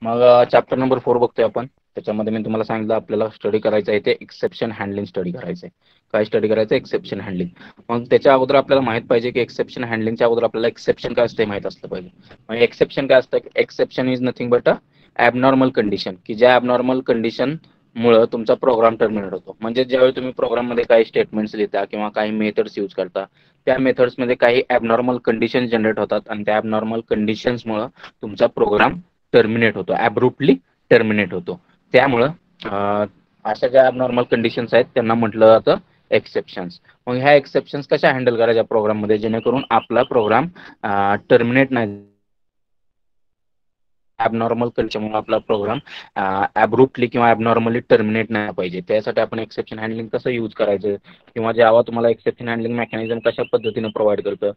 मग chapter number 4 बघतोय आपण. त्याच्यामध्ये मी तुम्हाला सांगितलं आपल्याला स्टडी करायचं आहे ते एक्सेप्शन हँडलिंग स्टडी करायचं आहे. काय स्टडी करायचं? Exception handling. मग त्याच्या अगोदर आपल्याला माहित पाहिजे की एक्सेप्शन हँडलिंगच्या अगोदर आपल्याला एक्सेप्शन काय असते माहित असलं पाहिजे. मग एक्सेप्शन काय असतं? Exception is nothing but a abnormal condition, की ज्या ॲबनॉर्मल कंडिशन मुळे तुमचा प्रोग्राम टर्मिनेट होतो. म्हणजे ज्यावेळी तुम्ही प्रोग्राममध्ये काही स्टेटमेंट्स लिहिता किंवा काही मेथड्स यूज करता, त्या मेथड्समध्ये काही ॲबनॉर्मल कंडिशन जनरेट होतात आणि त्या ॲबनॉर्मल कंडिशन्समुळे तुमचा प्रोग्राम टर्मिनेट होतो, ॲब्रुप्टली टर्मिनेट होतो. त्यामुळं अशा ज्या ॲबनॉर्मल कंडिशन्स आहेत त्यांना म्हटलं जातं एक्सेप्शन्स. मग ह्या एक्सेप्शन्स कशा हँडल करायच्या प्रोग्राममध्ये जेणेकरून आपला प्रोग्राम टर्मिनेट नाही, ॲबनॉर्मल कंडिशनमुळे आपला प्रोग्राम ॲब्रुप्टली किंवा ॲबनॉर्मली टर्मिनेट नाही पाहिजे. त्यासाठी आपण एक्सेप्शन हँडलिंग कसं यूज करायचं किंवा जावा तुम्हाला एक्सेप्शन हँडलिंग मेकॅनिझम कशा पद्धतीने प्रोव्हाइड करतं,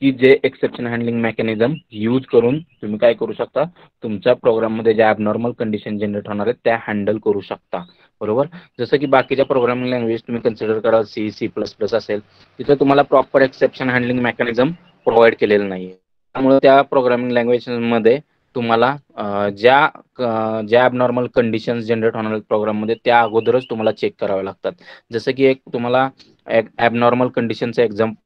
की जे एक्सेप्शन हँडलिंग मेकॅनिझम यूज करून तुम्ही काय करू शकता, तुमच्या प्रोग्राममध्ये ज्या ॲबनॉर्मल कंडिशन जनरेट होणार आहेत त्या हँडल करू शकता. बरोबर. जसं की बाकीच्या प्रोग्रामिंग लँग्वेज तुम्ही कन्सिडर करा, C++ असेल, तिथं तुम्हाला proper exception handling mechanism provide केलेलं नाहीये. त्यामुळे त्या प्रोग्रामिंग लँग्वेजमध्ये तुम्हाला ज्या ॲबनॉर्मल कंडिशन्स जनरेट होणार आहेत प्रोग्राममध्ये त्या अगोदरच तुम्हाला चेक कराव्या लागतात. जसं की एक तुम्हाला ॲबनॉर्मल कंडिशनचं एक्झाम्पल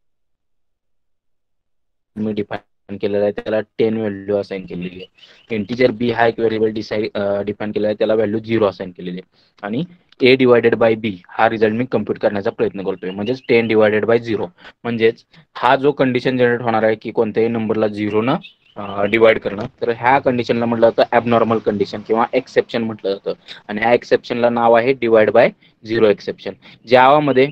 मी डिफाईन केलेला आहे, त्याला 10 व्हॅल्यू असाइन केलेली आहे. इंटिजर बी हा एक व्हेरिएबल डिफाईन केलेला आहे, त्याला व्हॅल्यू 0 असाइन केलेली आहे. आणि ए डिवायडेड बाय बी हा रिझल्ट मी कम्प्युट करण्याचा प्रयत्न करतोय, म्हणजेच 10 डिवायडेड बाय 0. म्हणजेच हा जो कंडिशन जनरेट होणार आहे की कोणत्याही नंबरला 0 न डिवाइड करणं, तर ह्या कंडिशनला म्हटलं जातं ॲबनॉर्मल कंडिशन किंवा एक्सेप्शन म्हटलं जातं. आणि ह्या एक्सेप्शनला नाव आहे डिवाइड बाय 0 एक्सेप्शन. जावामध्ये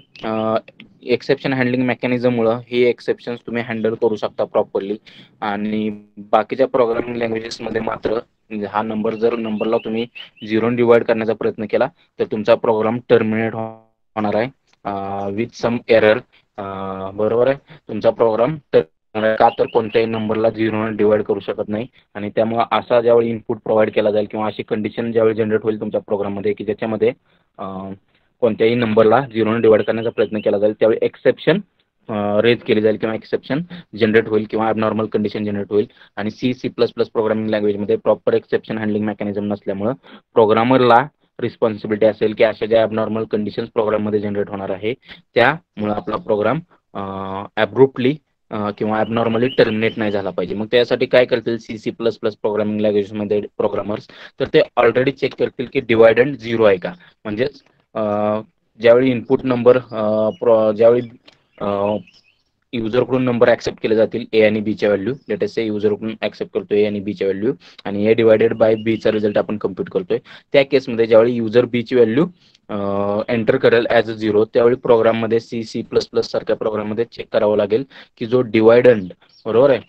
एक्सेप्शन हँडलिंग मेकॅनिझममुळं ही एक्सेप्शन्स तुम्ही हँडल करू शकता प्रॉपरली. आणि बाकीच्या प्रोग्रामिंग लँग्वेजेसमध्ये मात्र हा नंबरला तुम्ही 0 डिवाइड करण्याचा प्रयत्न केला तर तुमचा प्रोग्राम टर्मिनेट होणार आहे विथ सम एरर. बरोबर आहे. तुमचा प्रोग्राम का तर कोणत्याही नंबरला 0 डिवाइड करू शकत नाही. आणि त्यामुळे असा ज्यावेळी इनपुट प्रोव्हाइड केला जाईल किंवा अशी कंडिशन ज्यावेळी जनरेट होईल तुमच्या प्रोग्राममध्ये की ज्याच्यामध्ये कोणत्याही नंबरला 0 डिवाइड करण्याचा प्रयत्न केला जाईल, त्यावेळी एक्सेप्शन रेज केली जाईल किंवा एक्सेप्शन जनरेट होईल किंवा ॲबनॉर्मल कंडिशन जनरेट होईल. आणि C++ प्रोग्रामिंग लँग्वेजमध्ये प्रॉपर एक्सेप्शन हँडलिंग मेकॅनिझम नसल्यामुळं प्रोग्रामरला रिस्पॉन्सिबिलिटी असेल की अशा ज्या ॲबनॉर्मल कंडिशन्स प्रोग्राममध्ये जनरेट होणार आहे त्यामुळे आपला प्रोग्राम ॲब्रुप्टली किंवा ॲबनॉर्मली टर्मिनेट नाही झाला पाहिजे. मग त्यासाठी काय करतील C++ प्रोग्रामिंग लँग्वेजमध्ये प्रोग्रामर्स, तर ते ऑलरेडी चेक करतील की डिवाइडंड 0 आहे का. म्हणजेच ज्यावेळी इनपुट नंबर ज्यावेळी युजरकडून नंबर ऍक्सेप्ट केले जातील ए आणि बीच्या व्हॅल्यू, लेटेस्ट से युजरकडून ऍक्सेप्ट करतोय ए आणि बीच्या व्हॅल्यू आणि ए डिवायडेड बाय बीचा रिझल्ट आपण कम्प्युट करतोय, त्या केसमध्ये ज्यावेळी युजर बीची व्हॅल्यू एंटर करेल ॲज अ 0 त्यावेळी प्रोग्राममध्ये C++ सारख्या प्रोग्राममध्ये चेक करावं लागेल की जो डिवायडंड, बरोबर आहे,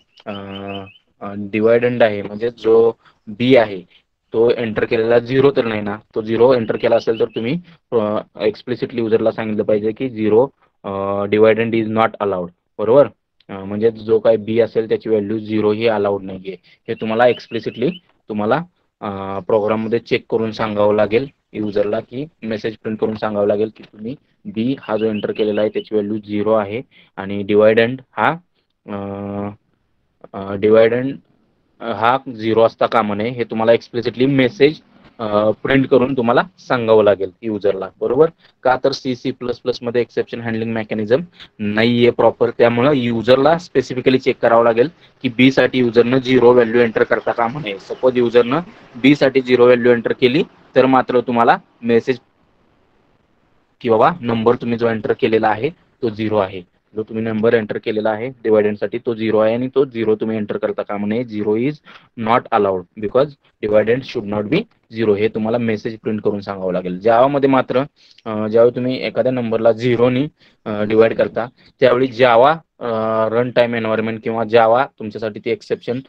डिवायडंड आहे म्हणजे जो बी आहे तो एंटर केलेला 0 तर नाही ना. तो 0 एंटर केला असेल तर तुम्ही एक्सप्लिसिटली युजरला सांगितलं पाहिजे की 0 डिवायडंड इज नॉट अलाउड. बरोबर. म्हणजे जो काही बी असेल त्याची व्हॅल्यू 0 ही अलाउड नाहीये. हे तुम्हाला एक्सप्लिसिटली तुम्हाला प्रोग्राममध्ये चेक करून सांगावं लागेल युजरला, की मेसेज प्रिंट करून सांगावं लागेल की तुम्ही बी हा जो एंटर केलेला आहे त्याची व्हॅल्यू 0 आहे आणि डिवायडंड हा 0 असता कामा नये. हे तुम्हाला एक्सप्लिसिटली मेसेज प्रिंट करून तुम्हाला सांगावं लागेल युजरला. बरोबर. का तर C++ मध्ये एक्सेप्शन हँडलिंग मेकॅनिझम नाहीये प्रॉपर, त्यामुळं युजरला स्पेसिफिकली चेक करावं लागेल की बी साठी युजरनं 0 व्हॅल्यू एंटर करता कामा नये. सपोज युजरनं बी साठी 0 व्हॅल्यू एंटर केली तर मात्र तुम्हाला मेसेज की बाबा नंबर तुम्ही जो एंटर केलेला आहे तो 0 आहे. जो तुम्ही नंबर एंटर केलेला आहे डिवायडंडसाठी तो 0 आहे आणि तो 0 तुम्ही एंटर करता कामा नये. 0 is not allowed because dividend should not be 0 हे तुम्हाला मेसेज प्रिंट करून सांगावं लागेल. जावामध्ये मात्र ज्यावेळी तुम्ही एखाद्या नंबरला 0 नी डिवाइड करता त्यावेळी जावा रन टाइम एन्व्हायरमेंट किंवा जावा तुमच्यासाठी ती एक्सेप्शन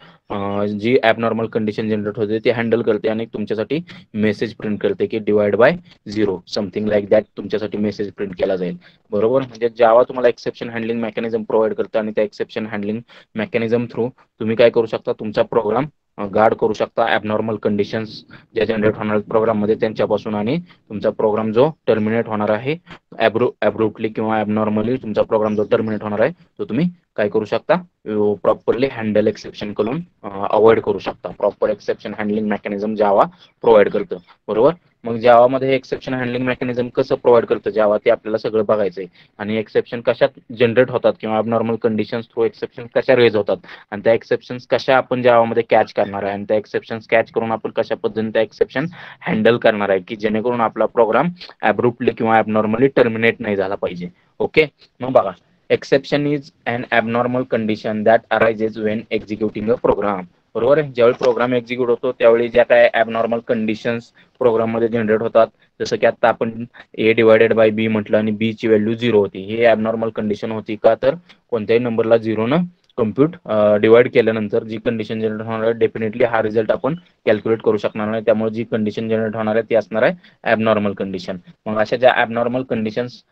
जी ॲबनॉर्मल कंडिशन जनरेट होते ती हँडल करते आणि तुमच्यासाठी मेसेज प्रिंट करते की divide by 0 something like that तुमच्यासाठी मेसेज प्रिंट केला जाईल. बरोबर. म्हणजे जावा तुम्हाला एक्सेप्शन हँडलिंग मेकॅनिझम प्रोव्हाइड करतं आणि त्या एक्सेप्शन हँडलिंग मेकॅनिझम थ्रू तुम्ही काय करू शकता, तुमचा प्रोग्राम गार्ड करू शकता ॲबनॉर्मल कंडिशन्स ज्या जनरेट होणार प्रोग्राममध्ये त्यांच्यापासून आणि तुमचा प्रोग्राम जो टर्मिनेट होणार आहे ॲब्रुप्टली किंवा ॲबनॉर्मली तुमचा प्रोग्राम जो टर्मिनेट होणार आहे तो तुम्ही काय करू शकता, प्रॉपरली हँडल एक्सेप्शन करून अवॉइड करू शकता. प्रॉपर एक्सेप्शन हँडलिंग मेकॅनिझम जावा प्रोव्हाइड करतं, बरोबर. मग जावामध्ये एक्सेप्शन हँडलिंग मेकॅनिझम कसं प्रोव्हाइड करतं जावा, ते आपल्याला सगळं बघायचंय. आणि एक्सेप्शन कशात जनरेट होतात किंवा ॲबनॉर्मल कंडिशन्स थ्रू एक्सेप्शन कशा रेज होतात, आणि त्या एक्सेप्शन्स कशा आपण जावामध्ये कॅच करणार आहे, आणि त्या एक्सेप्शन्स कॅच करून आपण कशा पद्धतीने त्या एक्सेप्शन हँडल करणार आहे, की जेणेकरून आपला प्रोग्राम ॲब्रुप्टली किंवा ॲबनॉर्मली टर्मिनेट नाही झाला पाहिजे. ओके. मग बघा, exception is an abnormal condition that arises when executing a program. बरोबर आहे. ज्यावेळी प्रोग्राम एक्झिक्यूट होतो त्यावेळी ज्या काय ॲबनॉर्मल कंडिशन्स प्रोग्राममध्ये जनरेट होतात, जसं की आता आपण ए डिवायडेड बाय बी म्हटलं आणि बी ची व्हॅल्यू 0 होती, ही ॲबनॉर्मल कंडिशन होती. का तर कोणत्याही नंबरला 0 कम्प्युट डिवाइड केल्यानंतर जी कंडिशन जनरेट होणार आहे, डेफिनेटली हा रिझल्ट आपण कॅल्क्युलेट करू शकणार नाही. त्यामुळे जी कंडिशन जनरेट होणार आहे ती असणार आहे ॲबनॉर्मल कंडिशन. मग अशा ज्या ॲबनॉर्मल कंडिशन्स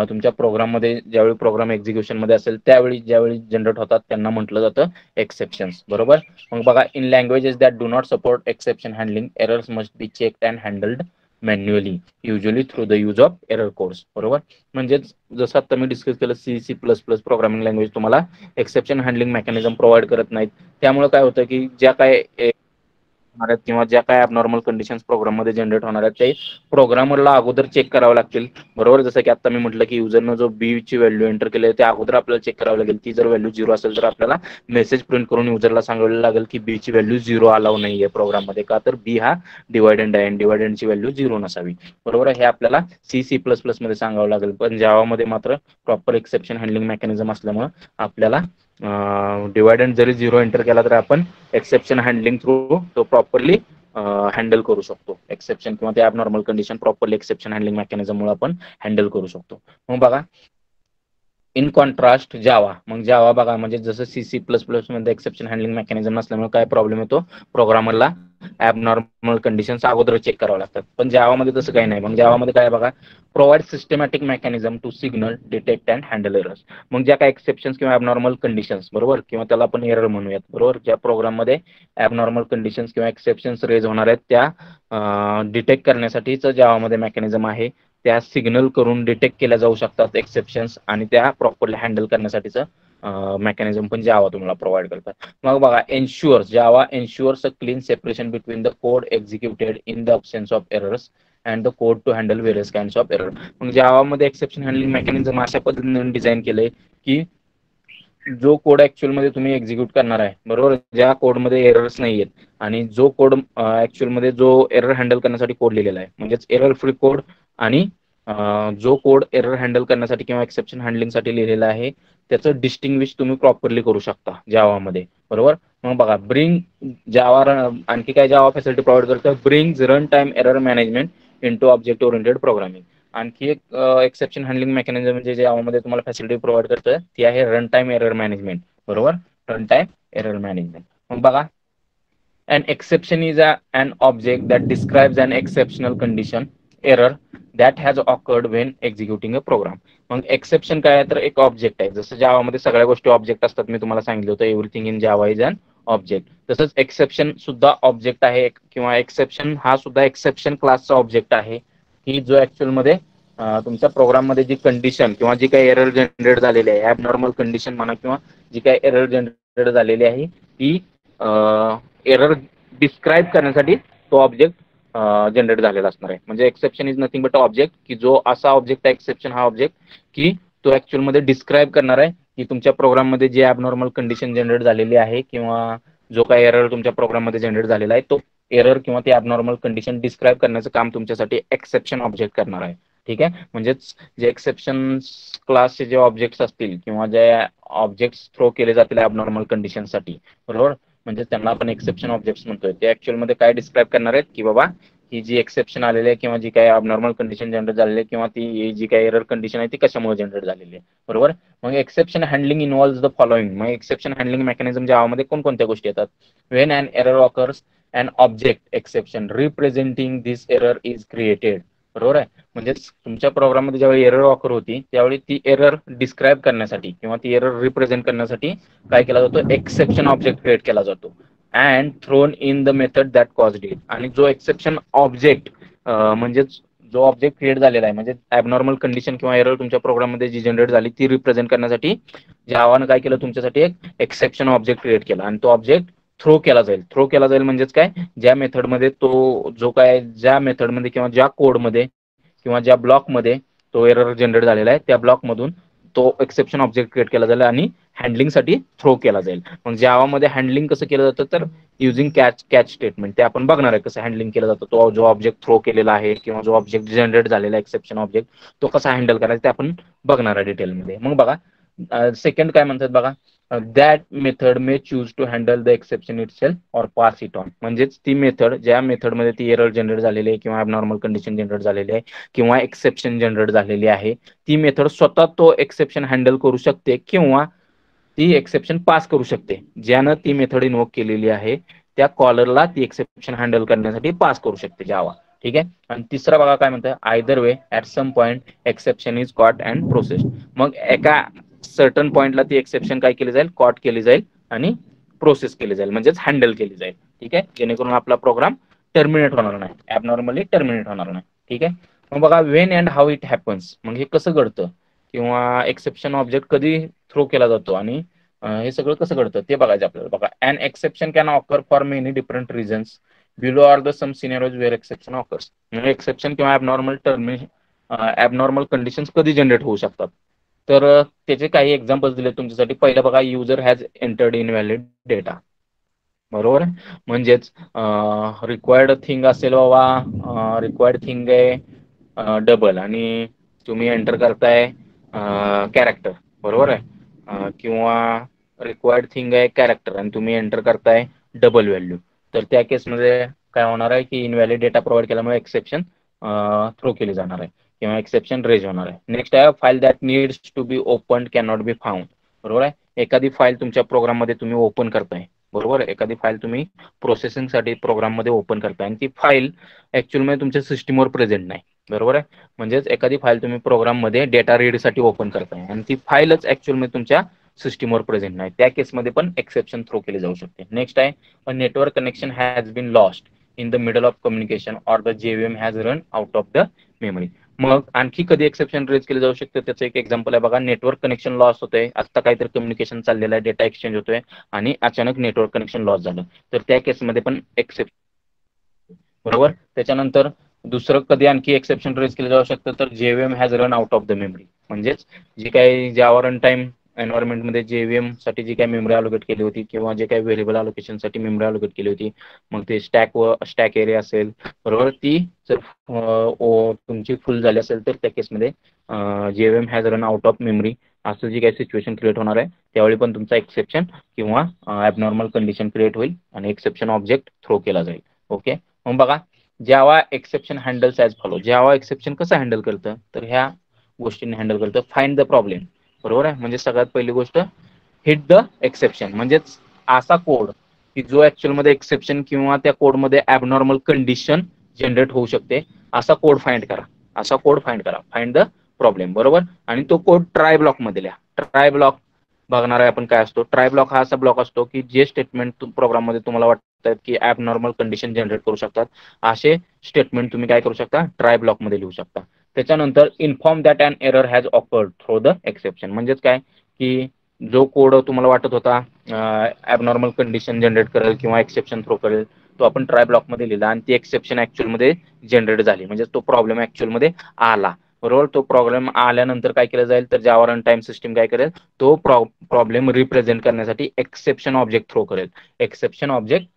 तुमच्या प्रोग्राममध्ये ज्यावेळी प्रोग्राम एक्झिक्युशनमध्ये असेल त्यावेळी ज्यावेळी जनरेट होतात त्यांना म्हटलं जातं एक्सेप्शन्स, बरोबर. मग बघा, in languages that do not support exception handling, errors must be checked and handheld manually, usually through the use of error codes, बरोबर. म्हणजेच जसं आता मी डिस्कस केलं, C++ प्रोग्रामिंग लँग्वेज तुम्हाला एक्सेप्शन हँडलिंग मेकॅनिझम प्रोव्हाइड करत नाहीत. त्यामुळे काय होतं की ज्या काय होणार आहेत किंवा ज्या काय ॲबनॉर्मल कंडिशन्स प्रोग्राममध्ये जनरेट होणार आहेत ते प्रोग्रामरला अगोदर चेक करावं लागतील, बरोबर. जसं की आता मी म्हटलं की युजरनं जो बी ची व्हॅल्यू एंटर केली आहे ते अगोदर आपल्याला चेक करावं लागेल. ती जर व्हॅल्यू 0 असेल तर आपल्याला मेसेज प्रिंट करून युजरला सांगायला लागेल की बी ची व्हॅल्यू 0 अलाव नाहीये प्रोग्राममध्ये, का तर बी हा डिवायडंड आहे आणि डिवायडंडची व्हॅल्यू 0 नसावी, बरोबर. हे आपल्याला C++ मध्ये सांगावं लागेल. पण जावामध्ये मात्र प्रॉपर एक्सेप्शन हँडलिंग मेकॅनिझम असल्यामुळे आपल्याला डिवायडंड जरी 0 एंटर केला तर आपण एक्सेप्शन हँडलिंग थ्रू तो प्रॉपरली हँडल करू शकतो. एक्सेप्शन किंवा ते abnormal condition properly exception handling मेकॅनिझममुळे आपण हँडल करू शकतो. मग बघा, इन कॉन्ट्रास्ट जावा. मग जावा बघा, म्हणजे जसं C++ मध्ये एक्सेप्शन हँडलिंग मेकॅनिझम नसल्यामुळे काय प्रॉब्लेम येतो, प्रोग्रामरला ॲबनॉर्मल कंडिशन्स अगोदर चेक करावं लागतात. पण जावामध्ये तसं काही नाही. मग जावामध्ये काय बघा, provide systematic mechanism to signal, detect and handle errors. मग ज्या काही एक्सेप्शन्स किंवा ॲबनॉर्मल कंडिशन्स, बरोबर, किंवा त्याला आपण एरर म्हणूयात, बरोबर, ज्या प्रोग्राममध्ये ॲबनॉर्मल कंडिशन्स किंवा एक्सेप्शन्स रेज होणार आहेत त्या डिटेक्ट करण्यासाठीच जावामध्ये मेकॅनिझम आहे. त्या सिग्नल करून डिटेक्ट केल्या जाऊ शकतात एक्सेप्शन्स, आणि त्या प्रॉपरली हँडल करण्यासाठीचं मेकॅनिझम पण जावा तुम्हाला प्रोव्हाइड करतात. मग बघा, ensures Java ensures a clean separation between the code executed in the absence of errors and the code to handle various kinds of error. मग जावामध्ये एक्सेप्शन हँडलिंग मेकॅनिझम अशा पद्धतीने डिझाईन केलंय की जो कोड ऍक्च्युअल मध्ये तुम्ही एक्झिक्यूट करणार आहे, बरोबर, ज्या कोडमध्ये एरर्स नाही आहेत, आणि जो कोड ऍक्च्युअल मध्ये जो एरर हँडल करण्यासाठी कोड लिहिलेला आहे, म्हणजेच एरर फ्री कोड, आणि जो कोड एरर हँडल करण्यासाठी किंवा एक्सेप्शन हँडलिंगसाठी लिहिलेला आहे त्याचं डिस्टिंग्विश तुम्ही प्रॉपरली करू शकता जावामध्ये, बरोबर. मग बघा, ब्रिंग जावा आणखी काय जावा फॅसिलिटी प्रोव्हाइड करतं, bring run time error management into object oriented programming. आणखी एक एक्सेप्शन हँडलिंग मेकॅनिझम म्हणजे जावामध्ये तुम्हाला फॅसिलिटी प्रोव्हाइड करतं ती आहे रन टाइम एरर मॅनेजमेंट, बरोबर. Run time error management. मग बघा, an exception is an object that describes an exceptional condition error that has occurred when executing a program. मग exception काय आहे, तर एक ऑब्जेक्ट आहे. जसं जावामध्ये सगळ्या गोष्टी ऑब्जेक्ट असतात, मी तुम्हाला सांगितलं होतं everything in Java is an object. तसंच एक्सेप्शन सुद्धा ऑब्जेक्ट आहे, किंवा एक्सेप्शन हा सुद्धा एक्सेप्शन क्लासचा ऑब्जेक्ट आहे, की जो ऍक्च्युअल मध्ये तुमच्या प्रोग्राममध्ये जी कंडिशन किंवा जी काही एरर जनरेट झालेली आहे, ॲबनॉर्मल कंडिशन म्हणा किंवा जी काही एरर जनरेट झालेली आहे ती एरर डिस्क्राईब करण्यासाठी तो ऑब्जेक्ट जनरेट झालेला असणार आहे. म्हणजे exception is nothing but object, की जो असा ऑब्जेक्ट आहे एक्सेप्शन हा ऑब्जेक्ट की तो ऍक्च्युअल मध्ये डिस्क्राईब करणार आहे की तुमच्या प्रोग्राममध्ये जी ॲबनॉर्मल कंडिशन जनरेट झालेली आहे किंवा जो काही एरर तुमच्या प्रोग्राममध्ये जनरेट झालेला आहे तो एरर किंवा ती ॲबनॉर्मल कंडिशन डिस्क्राईब करण्याचं काम तुमच्यासाठी एक्सेप्शन ऑब्जेक्ट करणार आहे. ठीक आहे. म्हणजेच जे एक्सेप्शन क्लासचे जे ऑब्जेक्ट्स असतील किंवा जे ऑब्जेक्ट्स थ्रो केले जातील ॲबनॉर्मल कंडिशनसाठी, बरोबर, म्हणजे त्यांना आपण एक्सेप्शन ऑब्जेक्ट्स म्हणतोय, ते ऍक्च्युअल मध्ये काय डिस्क्राईब करणार आहेत की बाबा ही जी एक्सेप्शन आलेली आहे किंवा जी काही अबनॉर्मल कंडिशन जनरेट झालेली आहे किंवा ती जी काही एरर कंडिशन आहे ती कशामुळे जनरेट झालेली आहे, बरोबर. मग exception handling involves the following. मग एक्सेप्शन हँडलिंग मेकॅनिझम जावामध्ये कोणकोणत्या गोष्टी येतात, when an error occurs an object exception representing this error is created, बरोबर आहे. म्हणजे तुमच्या प्रोग्राममध्ये ज्यावेळी एरर ऑकर होती त्यावेळी ती एरर डिस्क्राईब करण्यासाठी किंवा ती एरर रिप्रेझेंट करण्यासाठी काय केला जातो, एक्सेप्शन ऑब्जेक्ट क्रिएट केला जातो and thrown in the method that caused it. आणि जो एक्सेप्शन ऑब्जेक्ट म्हणजेच जो ऑब्जेक्ट क्रिएट झालेला आहे म्हणजे ॲबनॉर्मल कंडिशन किंवा एरर तुमच्या प्रोग्राममध्ये जी जनरेट झाली ती रिप्रेझेंट करण्यासाठी जावानं काय केलं तुमच्यासाठी एक एक्सेप्शन ऑब्जेक्ट क्रिएट केला आणि तो ऑब्जेक्ट थ्रो केला जाईल. थ्रो केला जाईल म्हणजेच काय, ज्या मेथडमध्ये तो जो काय ज्या मेथडमध्ये किंवा ज्या कोडमध्ये किंवा ज्या ब्लॉकमध्ये तो एरर जनरेट झालेला आहे त्या ब्लॉकमधून तो एक्सेप्शन ऑब्जेक्ट क्रिएट केला जाईल आणि हँडलिंगसाठी थ्रो केला जाईल. मग जावामध्ये हँडलिंग कसं केलं जातं तर युझिंग कॅच स्टेटमेंट, ते आपण बघणार आहे कसं हँडलिंग केलं जातं. तो जो ऑब्जेक्ट थ्रो केलेला आहे किंवा जो ऑब्जेक्ट जनरेट झालेला एक्सेप्शन ऑब्जेक्ट तो कसा हँडल करायचा ते आपण बघणार आहे डिटेलमध्ये. मग बघा सेकंड काय म्हणतात बघा, that method may choose to handle the exception itself or pass it on. म्हणजेच ती मेथड ज्या मेथडमध्ये ती एरर जनरेट झालेली आहे किंवा ॲबनॉर्मल कंडिशन जनरेट झालेली आहे किंवा एक्सेप्शन जनरेट झालेली आहे, ती मेथड स्वतः तो एक्सेप्शन हँडल करू शकते किंवा ती एक्सेप्शन पास करू शकते. ज्यानं ती मेथड इन्व्होक केलेली आहे त्या कॉलरला ती एक्सेप्शन हँडल करण्यासाठी पास करू शकते जावा. ठीक आहे. आणि तिसरा बघा काय म्हणतं, either way at some point exception is caught and processed. मग एका सर्टन पॉइंटला ती एक्सेप्शन काय केली जाईल, कॉट केली जाईल आणि प्रोसेस केली जाईल म्हणजेच हँडल केली जाईल. ठीक आहे, जेणेकरून आपला प्रोग्राम टर्मिनेट होणार नाही, ॲबनॉर्मली टर्मिनेट होणार नाही. ठीक आहे. मग बघा Wien and how it happens, मग हे कसं घडतं किंवा एक्सेप्शन ऑब्जेक्ट कधी थ्रो केला जातो आणि हे सगळं कसं घडतं ते बघायचं आपल्याला. बघा, an exception can occur for many different reasons, below are the some scenarios where exception occurs. म्हणजे एक्सेप्शन किंवा ॲबनॉर्मल कंडिशन्स कधी जनरेट होऊ शकतात, तर त्याचे काही एक्झाम्पल्स दिले तुमच्यासाठी. पहिलं बघा, user has entered invalid data. बरोबर आहे, म्हणजेच रिक्वायर्ड थिंग असेल बाबा, रिक्वायर्ड थिंग आहे डबल आणि तुम्ही एंटर करताय कॅरेक्टर. बरोबर आहे, किंवा रिक्वायर्ड थिंग आहे कॅरेक्टर आणि तुम्ही एंटर करताय डबल व्हॅल्यू, तर त्या केसमध्ये काय होणार आहे की इनव्हॅलिड डेटा प्रोव्हाइड केल्यामुळे एक्सेप्शन थ्रो केली जाणार आहे किंवा एक्सेप्शन रेज होणार आहे. नेक्स्ट आहे, file that needs to be open can not be found. बरोबर आहे, एखादी फाईल तुमच्या प्रोग्राममध्ये तुम्ही ओपन करताय. बरोबर आहे, एखादी फाईल तुम्ही प्रोसेसिंगसाठी प्रोग्राममध्ये ओपन करताय आणि ती फाईल ऍक्च्युअलमध्ये तुमच्या सिस्टीमवर प्रेझेंट नाही. बरोबर आहे, म्हणजेच एखादी फाईल तुम्ही प्रोग्राममध्ये डेटा रीडसाठी ओपन करताय आणि ती फाईलच ऍक्च्युअलमध्ये तुमच्या सिस्टीमवर प्रेझेंट नाही, त्या केसमध्ये पण एक्सेप्शन थ्रो केले जाऊ शकते. नेक्स्ट आहे, a network connection has been lost in the middle of communication or the JVM has run out of the memory. मग आणखी कधी एक्सेप्शन रेज केले जाऊ शकते त्याचं एक एक्झाम्पल आहे बघा, नेटवर्क कनेक्शन लॉस होतंय, आता काहीतरी कम्युनिकेशन चाललेलं आहे, डेटा एक्सचेंज होतोय आणि अचानक नेटवर्क कनेक्शन लॉस झालं, तर त्या केसमध्ये पण एक्सेप्ट. बरोबर, त्याच्यानंतर दुसरं कधी आणखी एक्सेप्शन रेज केलं जाऊ शकतं तर JVM has run out of the memory. म्हणजेच जी काही जावा रन टाइम एन्व्हायरमेंटमध्ये जेव्हीएम साठी जी काही मेमरी अलोकेट केली होती किंवा जे काही व्हेरिएबल अलोकेशनसाठी मेमरी अलोकेट केली होती, मग ते स्टॅक एरिया असेल, बरोबर, ती जर तुमची फुल झाली असेल तर त्या केसमध्ये JVM has run out of memory असं जी काही सिच्युएशन क्रिएट होणार आहे त्यावेळी पण तुमचा एक्सेप्शन किंवा ॲबनॉर्मल कंडिशन क्रिएट होईल आणि एक्सेप्शन ऑब्जेक्ट थ्रो केला जाईल. ओके, मग बघा, Java exception handles as follow. जावा एक्सेप्शन कसं हँडल करतं तर ह्या गोष्टींनी हँडल करतं. Find the problem. बरोबर आहे, म्हणजे सगळ्यात पहिली गोष्ट हिट द एक्सेप्शन, म्हणजेच असा कोड की जो ऍक्च्युअलमध्ये एक्सेप्शन किंवा त्या कोडमध्ये ॲबनॉर्मल कंडिशन जनरेट होऊ शकते असा कोड फाइंड करा. असा कोड फाइंड करा, फाइंड द प्रॉब्लेम. बरोबर, आणि तो कोड ट्राय ब्लॉक मध्ये लिहा. ट्राय ब्लॉक बघणार आहे आपण काय असतो. ट्राय ब्लॉक हा असा ब्लॉक असतो की जे स्टेटमेंट प्रोग्राममध्ये तुम्हाला वाटतात की ॲबनॉर्मल कंडिशन जनरेट करू शकतात असे स्टेटमेंट तुम्ही काय करू शकता, ट्राय ब्लॉक मध्ये लिहू शकता. त्याच्यानंतर inform that an error has occurred through the exception. म्हणजेच काय की जो कोड तुम्हाला वाटत होता ॲबनॉर्मल कंडिशन जनरेट करेल किंवा एक्सेप्शन थ्रो करेल तो आपण ट्राय ब्लॉक मध्ये लिहिला आणि ती एक्सेप्शन ऍक्च्युअलमध्ये जनरेट झाली, म्हणजे तो प्रॉब्लेम ऍक्च्युअलमध्ये आला. बरोबर, तो प्रॉब्लेम आल्यानंतर काय केलं जाईल तर जावा रन टाइम सिस्टीम काय करेल, तो प्रॉब्लेम रिप्रेझेंट करण्यासाठी एक्सेप्शन ऑब्जेक्ट थ्रो करेल. एक्सेप्शन ऑब्जेक्ट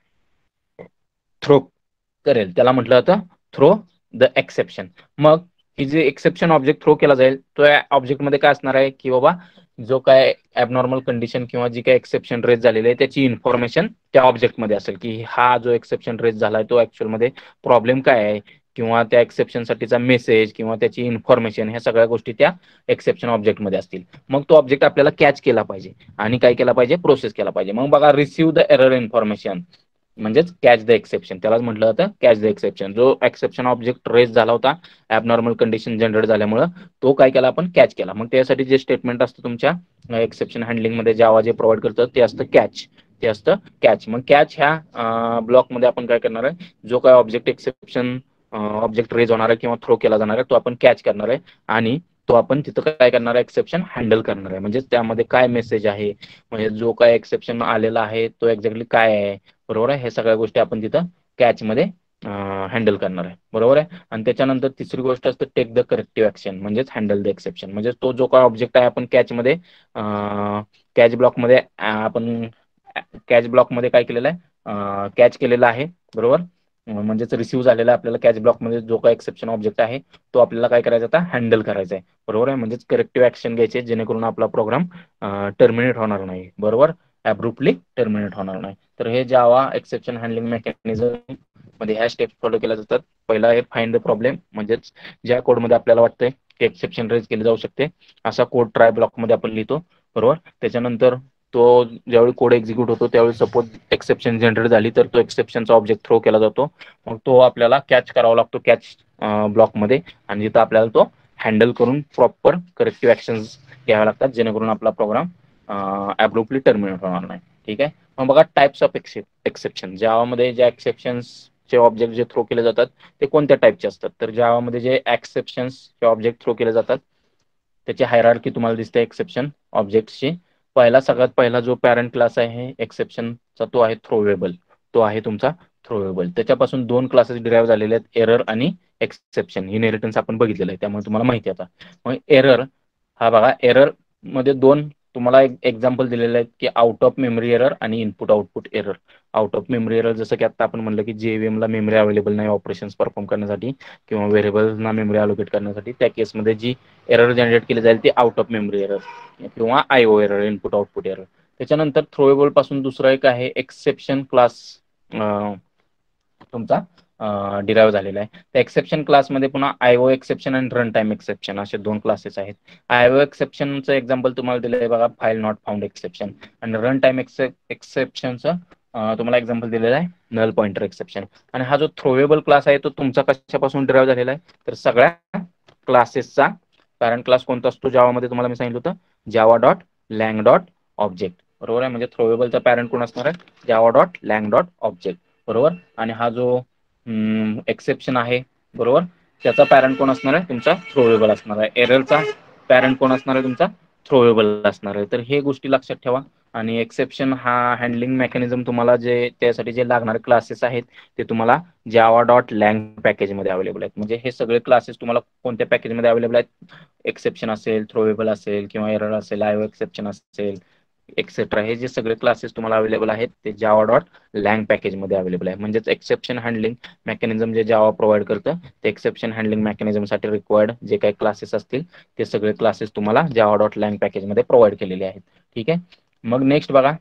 थ्रो करेल त्याला म्हटलं जातं थ्रो द एक्सेप्शन. मग ही जे एक्सेप्शन ऑब्जेक्ट थ्रो केला जाईल तो या ऑब्जेक्टमध्ये काय असणार आहे की बाबा जो काय ॲबनॉर्मल कंडिशन किंवा जी काय एक्सेप्शन रेज झालेली आहे त्याची इन्फॉर्मेशन त्या ऑब्जेक्टमध्ये असेल की हा जो एक्सेप्शन रेज झालाय तो ऍक्च्युअलमध्ये प्रॉब्लेम काय आहे किंवा त्या एक्सेप्शन साठीचा मेसेज किंवा त्याची इन्फॉर्मेशन ह्या सगळ्या गोष्टी त्या एक्सेप्शन ऑब्जेक्टमध्ये असतील. मग तो ऑब्जेक्ट आपल्याला कॅच केला पाहिजे आणि काय केला पाहिजे, प्रोसेस केला पाहिजे. मग बघा, रिसीव्ह द एरर इन्फॉर्मेशन म्हणजेच कॅच द एक्सेप्शन, त्यालाच म्हटलं जातं कॅच द एक्सेप्शन. जो एक्सेप्शन ऑब्जेक्ट रेज झाला होता ॲबनॉर्मल कंडिशन जनरेट झाल्यामुळे तो काय केला आपण, कॅच केला. मग त्यासाठी जे स्टेटमेंट असतं तुमच्या एक्सेप्शन हँडलिंग मध्ये जावा जे प्रोव्हाइड करतं ते असतं कॅच. ते असतं कॅच. मग कॅच ह्या ब्लॉकमध्ये आपण काय करणार आहे, जो काय ऑब्जेक्ट एक्सेप्शन ऑब्जेक्ट रेज होणार आहे किंवा थ्रो केला जाणार आहे तो आपण कॅच करणार आहे आणि तो आपण तिथं काय करणार आहे, एक्सेप्शन हँडल करणार आहे. म्हणजे त्यामध्ये काय मेसेज आहे, म्हणजे जो काय एक्सेप्शन आलेला आहे तो एक्झॅक्टली काय आहे, बरोबर आहे. हे सगळ्या गोष्टी आपण तिथं कॅचमध्ये हँडल करणार आहे, बरोबर आहे. आणि त्याच्यानंतर तिसरी गोष्ट असते टेक द करेक्टिव्ह ऍक्शन, म्हणजेच हँडल द एक्सेप्शन. म्हणजे तो जो काय ऑब्जेक्ट आहे आपण कॅचमध्ये कॅच ब्लॉकमध्ये आपण कॅच ब्लॉकमध्ये काय केलेलं आहे, कॅच केलेला आहे, बरोबर. म्हणजेच रिसिव्ह झालेला आपल्याला कॅच ब्लॉकमध्ये जो काय एक्सेप्शन ऑब्जेक्ट आहे तो आपल्याला काय करायचा आता, हँडल करायचा आहे, बरोबर आहे. म्हणजेच करेक्टिव्ह ऍक्शन घ्यायचे जेणेकरून आपला प्रोग्राम टर्मिनेट होणार नाही, बरोबर, ॲब्रुप्टली टर्मिनेट होणार नाही. तर हे जावा एक्सेप्शन हँडलिंग मेकॅनिझम मध्ये ह्या स्टेप्स फॉलो केल्या जातात. पहिला आहे फाइंड द प्रॉब्लेम, म्हणजेच ज्या कोडमध्ये आपल्याला वाटतंय की एक्सेप्शन रेज केले जाऊ शकते असा कोड ट्राय ब्लॉकमध्ये आपण लिहितो, बरोबर. त्याच्यानंतर तो ज्यावेळी कोड एक्झिक्यूट होतो त्यावेळी सपोज एक्सेप्शन जनरेट झाली तर तो एक्सेप्शनचा ऑब्जेक्ट थ्रो केला जातो. मग तो आपल्याला कॅच करावा लागतो कॅच ब्लॉकमध्ये, आणि तिथं आपल्याला तो हँडल करून प्रॉपर करेक्टिव्ह ऍक्शन्स घ्याव्या लागतात जेणेकरून आपला प्रोग्राम ॲब्रुप्टली टर्मिनेट होणार नाही. ठीक आहे. मग बघा टाइप्स ऑफ एक्सेप्शन. जावामध्ये ज्या एक्सेप्शन्सचे ऑब्जेक्ट जे थ्रो केले जातात ते कोणत्या टाईपचे असतात, तर जावामध्ये जे एक्सेप्शन्सचे ऑब्जेक्ट थ्रो केले जातात त्याची हायरार्की तुम्हाला दिसते एक्सेप्शन ऑब्जेक्ट्सची. सगळ्यात पहिला जो पॅरेंट क्लास आहे एक्सेप्शनचा तो आहे थ्रोवेबल, तो आहे तुमचा थ्रोवेबल. त्याच्यापासून दोन क्लासेस डिराईव्ह झालेले आहेत, एरर आणि एक्सेप्शन. इनहेरिटन्स आपण बघितलेलं आहे त्यामुळे तुम्हाला माहिती आता. मग एरर हा बघा, एरर मध्ये दोन तुम्हाला एक एक्झाम्पल दिलेले आहेत की आउट ऑफ मेमरी एरर आणि input output error. Out of memory error जसं की आता आपण म्हणलं की JVM ला मेमरी अवेलेबल नाही ऑपरेशन्स परफॉर्म करण्यासाठी किंवा व्हेरिएबल्सना मेमरी अलोकेट करण्यासाठी, त्या केसमध्ये जी एरर जनरेट केली जाईल ती आउट ऑफ मेमरी एरर किंवा IO error, input output error. त्याच्यानंतर थ्रोएबल पासून दुसरा एक आहे एक्सेप्शन क्लास तुमचा डिराईव्ह झालेला आहे. त्या एक्सेप्शन क्लासमध्ये पुन्हा IO एक्सेप्शन आणि रन टाइम एक्सेप्शन असे दोन क्लासेस आहेत. IO एक्सेप्शनचं एक्झाम्पल तुम्हाला दिलं आहे बघा, फाईल नॉट फाउंड एक्सेप्शन. आणि रन टाइम एक्सेप्शनचं तुम्हाला एक्झाम्पल दिलेलं आहे नल पॉइंटर एक्सेप्शन. आणि हा जो थ्रोवेबल क्लास आहे तो तुमचा कशापासून डिराईव्ह झालेला आहे, तर सगळ्या क्लासेसचा पॅरेंट क्लास कोणता असतो जावामध्ये तुम्हाला मी सांगितलं होतं, Java dot lang dot object, बरोबर आहे. म्हणजे थ्रोवेबलचा पॅरेंट कोण असणार आहे, Java dot lang dot object, बरोबर. आणि हा जो एक्सेप्शन आहे, बरोबर, त्याचा पॅरेंट कोण असणार आहे, तुमचा थ्रोवेबल असणार आहे. एररचा पॅरेंट कोण असणार आहे, तुमचा थ्रोवेबल असणार आहे. तर हे गोष्टी लक्षात ठेवा. आणि एक्सेप्शन हा हँडलिंग मेकॅनिझम तुम्हाला जे त्यासाठी जे लागणारे क्लासेस आहेत ते तुम्हाला जावा डॉट लँग पॅकेजमध्ये अवेलेबल आहेत. म्हणजे हे सगळे क्लासेस तुम्हाला कोणत्या पॅकेजमध्ये अवेलेबल आहेत, एक्सेप्शन असेल, थ्रोवेबल असेल किंवा एरर असेल, IO एक्सेप्शन असेल, एक्सेट्रा, हे जे सगळे क्लासेस तुम्हाला अवेलेबल आहेत ते जावा डॉट लँग पॅकेजमध्ये अवेलेबल आहे. म्हणजेच एक्सेप्शन हँडलिंग मेकॅनिझम जे जावा प्रोव्हाइड करतं ते एक्सेप्शन हँडलिंग मेकॅनिझमसाठी रिक्वायर्ड जे काही क्लासेस असतील ते सगळे क्लासेस तुम्हाला जावा डॉट लँग पॅकेजमध्ये प्रोव्हाइड केलेले आहेत. ठीक आहे. मग नेक्स्ट बघा,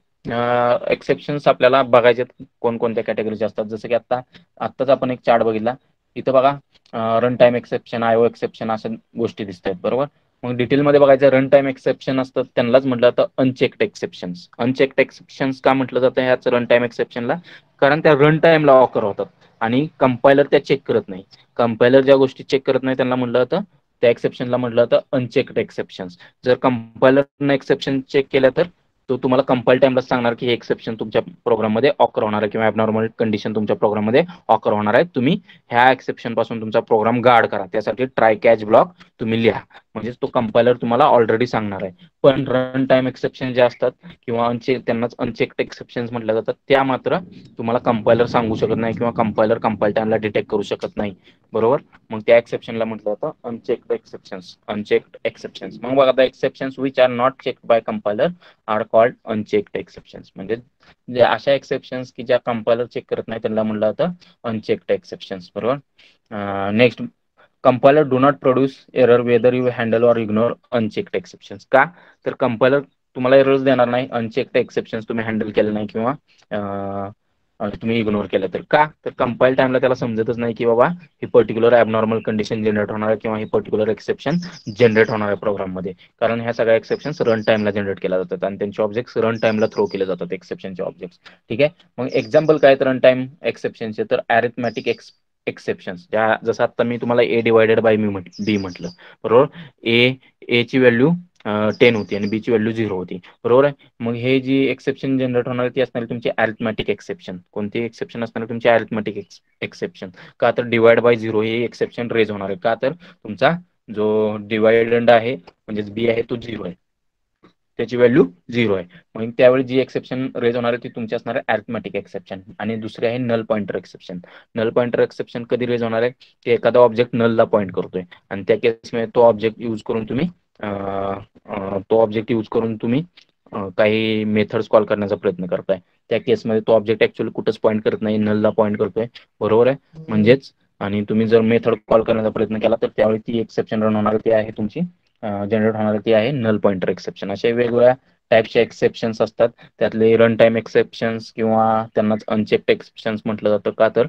एक्सेप्शन्स आपल्याला बघायचे कोणकोणत्या कॅटेगरीचे असतात. जसं की आत्ताच आपण एक चार्ट बघितला, इथं बघा run time exception, IO exception अशा गोष्टी दिसत आहेत, बरोबर. मग डिटेलमध्ये बघायचं, रन टाइम एक्सेप्शन असतं त्यांनाच म्हटलं जातं अनचेक्ड एक्सेप्शन्स. अनचेक्ड एक्सेप्शन्स का म्हटलं जातं ह्याच रन टाइम एक्सेप्शनला, कारण त्या रन टाइमला ऑकर होतात आणि कंपायलर त्या चेक करत नाही. कंपायलर ज्या गोष्टी चेक करत नाही त्यांना म्हटलं जातं, त्या एक्सेप्शनला म्हटलं जातं अनचेक्ड एक्सेप्शन्स. जर कंपायलरनं एक्सेप्शन चेक केल्या तर तो तुम्हाला कंपाईल टाइमला सांगणार की हे एक्सेप्शन तुमच्या प्रोग्राममध्ये ऑकर होणार आहे किंवा ॲबनॉर्मल कंडिशन तुमच्या प्रोग्राममध्ये ऑकर होणार आहे. तुम्ही ह्या एक्सेप्शन पासून तुमचा प्रोग्राम गार्ड करा. त्यासाठी ट्राय कॅच ब्लॉक तुम्ही लिहा. म्हणजे तो कंपायलर तुम्हाला ऑलरेडी सांगणार आहे. पण रन टाइम एक्सेप्शन जे असतात किंवा त्यांनाच अनचेक्ड एक्सेप्शन्स म्हटलं जातात, त्या मात्र तुम्हाला कंपायलर सांगू शकत नाही किंवा कंपायलर कंपाईल टाइमला डिटेक्ट करू शकत नाही, बरोबर. मग त्या एक्सेप्शनला म्हटलं जातं अनचेक्ड एक्सेप्शन्स, अनचेक्ड एक्सेप्शन्स. मग बघा, the exceptions which are not checked by compiler are called unchecked exceptions. म्हणजे जे अशा एक्सेप्शन्स की ज्या कंपायलर चेक करत नाही त्यांना म्हटलं जातं अनचेक्ड एक्सेप्शन्स, बरोबर. Next, compiler do not produce error whether you handle or ignore unchecked exceptions. का, तर कंपायलर तुम्हाला एरर्स देणार नाही अनचेक्ड एक्सेप्शन्स तुम्ही हँडल केलं नाही किंवा तुम्ही इग्नोर केलं तर. का, तर कंपाईल टाइमला त्याला समजतच नाही की बाबा ही पर्टिक्युलर ॲबनॉर्मल कंडिशन जनरेट होणार आहे किंवा ही पर्टिक्युलर एक्सेप्शन जनरेट होणार आहे प्रोग्राममध्ये. कारण ह्या सगळ्या एक्सेप्शन्स रन टाइमला जनरेट केल्या जातात आणि त्यांचे ऑब्जेक्ट्स रन टाइमला थ्रो केले जातात एक्सेप्शनचे ऑब्जेक्ट्स. ठीक आहे. मग एक्झाम्पल काय रन टाइम एक्सेप्शनचे, तर अरिथमॅटिक एक्सेप्शन्स, जसं आता मी तुम्हाला A डिवायडेड बाय B म्हटलं, बरोबर. ए ची व्हॅल्यू 10 होती आणि B ची व्हॅल्यू 0 होती, बरोबर आहे. मग हे जी एक्सेप्शन जनरेट होणार ती असणार तुमची अरिथमॅटिक एक्सेप्शन. कोणती एक्सेप्शन असणार तुमची अरिथमॅटिक एक्सेप्शन. का, तर डिवाइड बाय 0 हे एक्सेप्शन रेज होणार आहे. का, तर तुमचा जो डिवायडंड आहे म्हणजेच बी आहे तो 0 आहे, त्याची व्हॅल्यू 0 आहे. मग त्यावेळी जी एक्सेप्शन रेज होणार आहे ती तुमची असणार आहे अरिथमेटिक एक्सेप्शन. आणि दुसरी आहे null pointer exception. Null pointer exception कधी रेज होणार आहे की एखादा ऑब्जेक्ट नलला पॉइंट करतोय आणि त्या केसमध्ये तो ऑब्जेक्ट यूज करून तुम्ही काही मेथड्स कॉल करण्याचा प्रयत्न करताय. त्या केसमध्ये तो ऑब्जेक्ट ऍक्च्युअली कुठंच पॉईंट करत नाही, नलला पॉईंट करतोय, बरोबर आहे. म्हणजेच आणि तुम्ही जर मेथड कॉल करण्याचा प्रयत्न केला तर त्यावेळी ती एक्सेप्शन रन होणार ती आहे तुमची जनरेट होणार ती आहे नल पॉइंटर एक्सेप्शन. अशा वेगवेगळ्या टाईपचे एक्सेप्शन्स असतात. त्यातले रन टाइम एक्सेप्शन्स किंवा त्यांनाच अनचेक्ड एक्सेप्शन्स म्हटलं जातं. का तर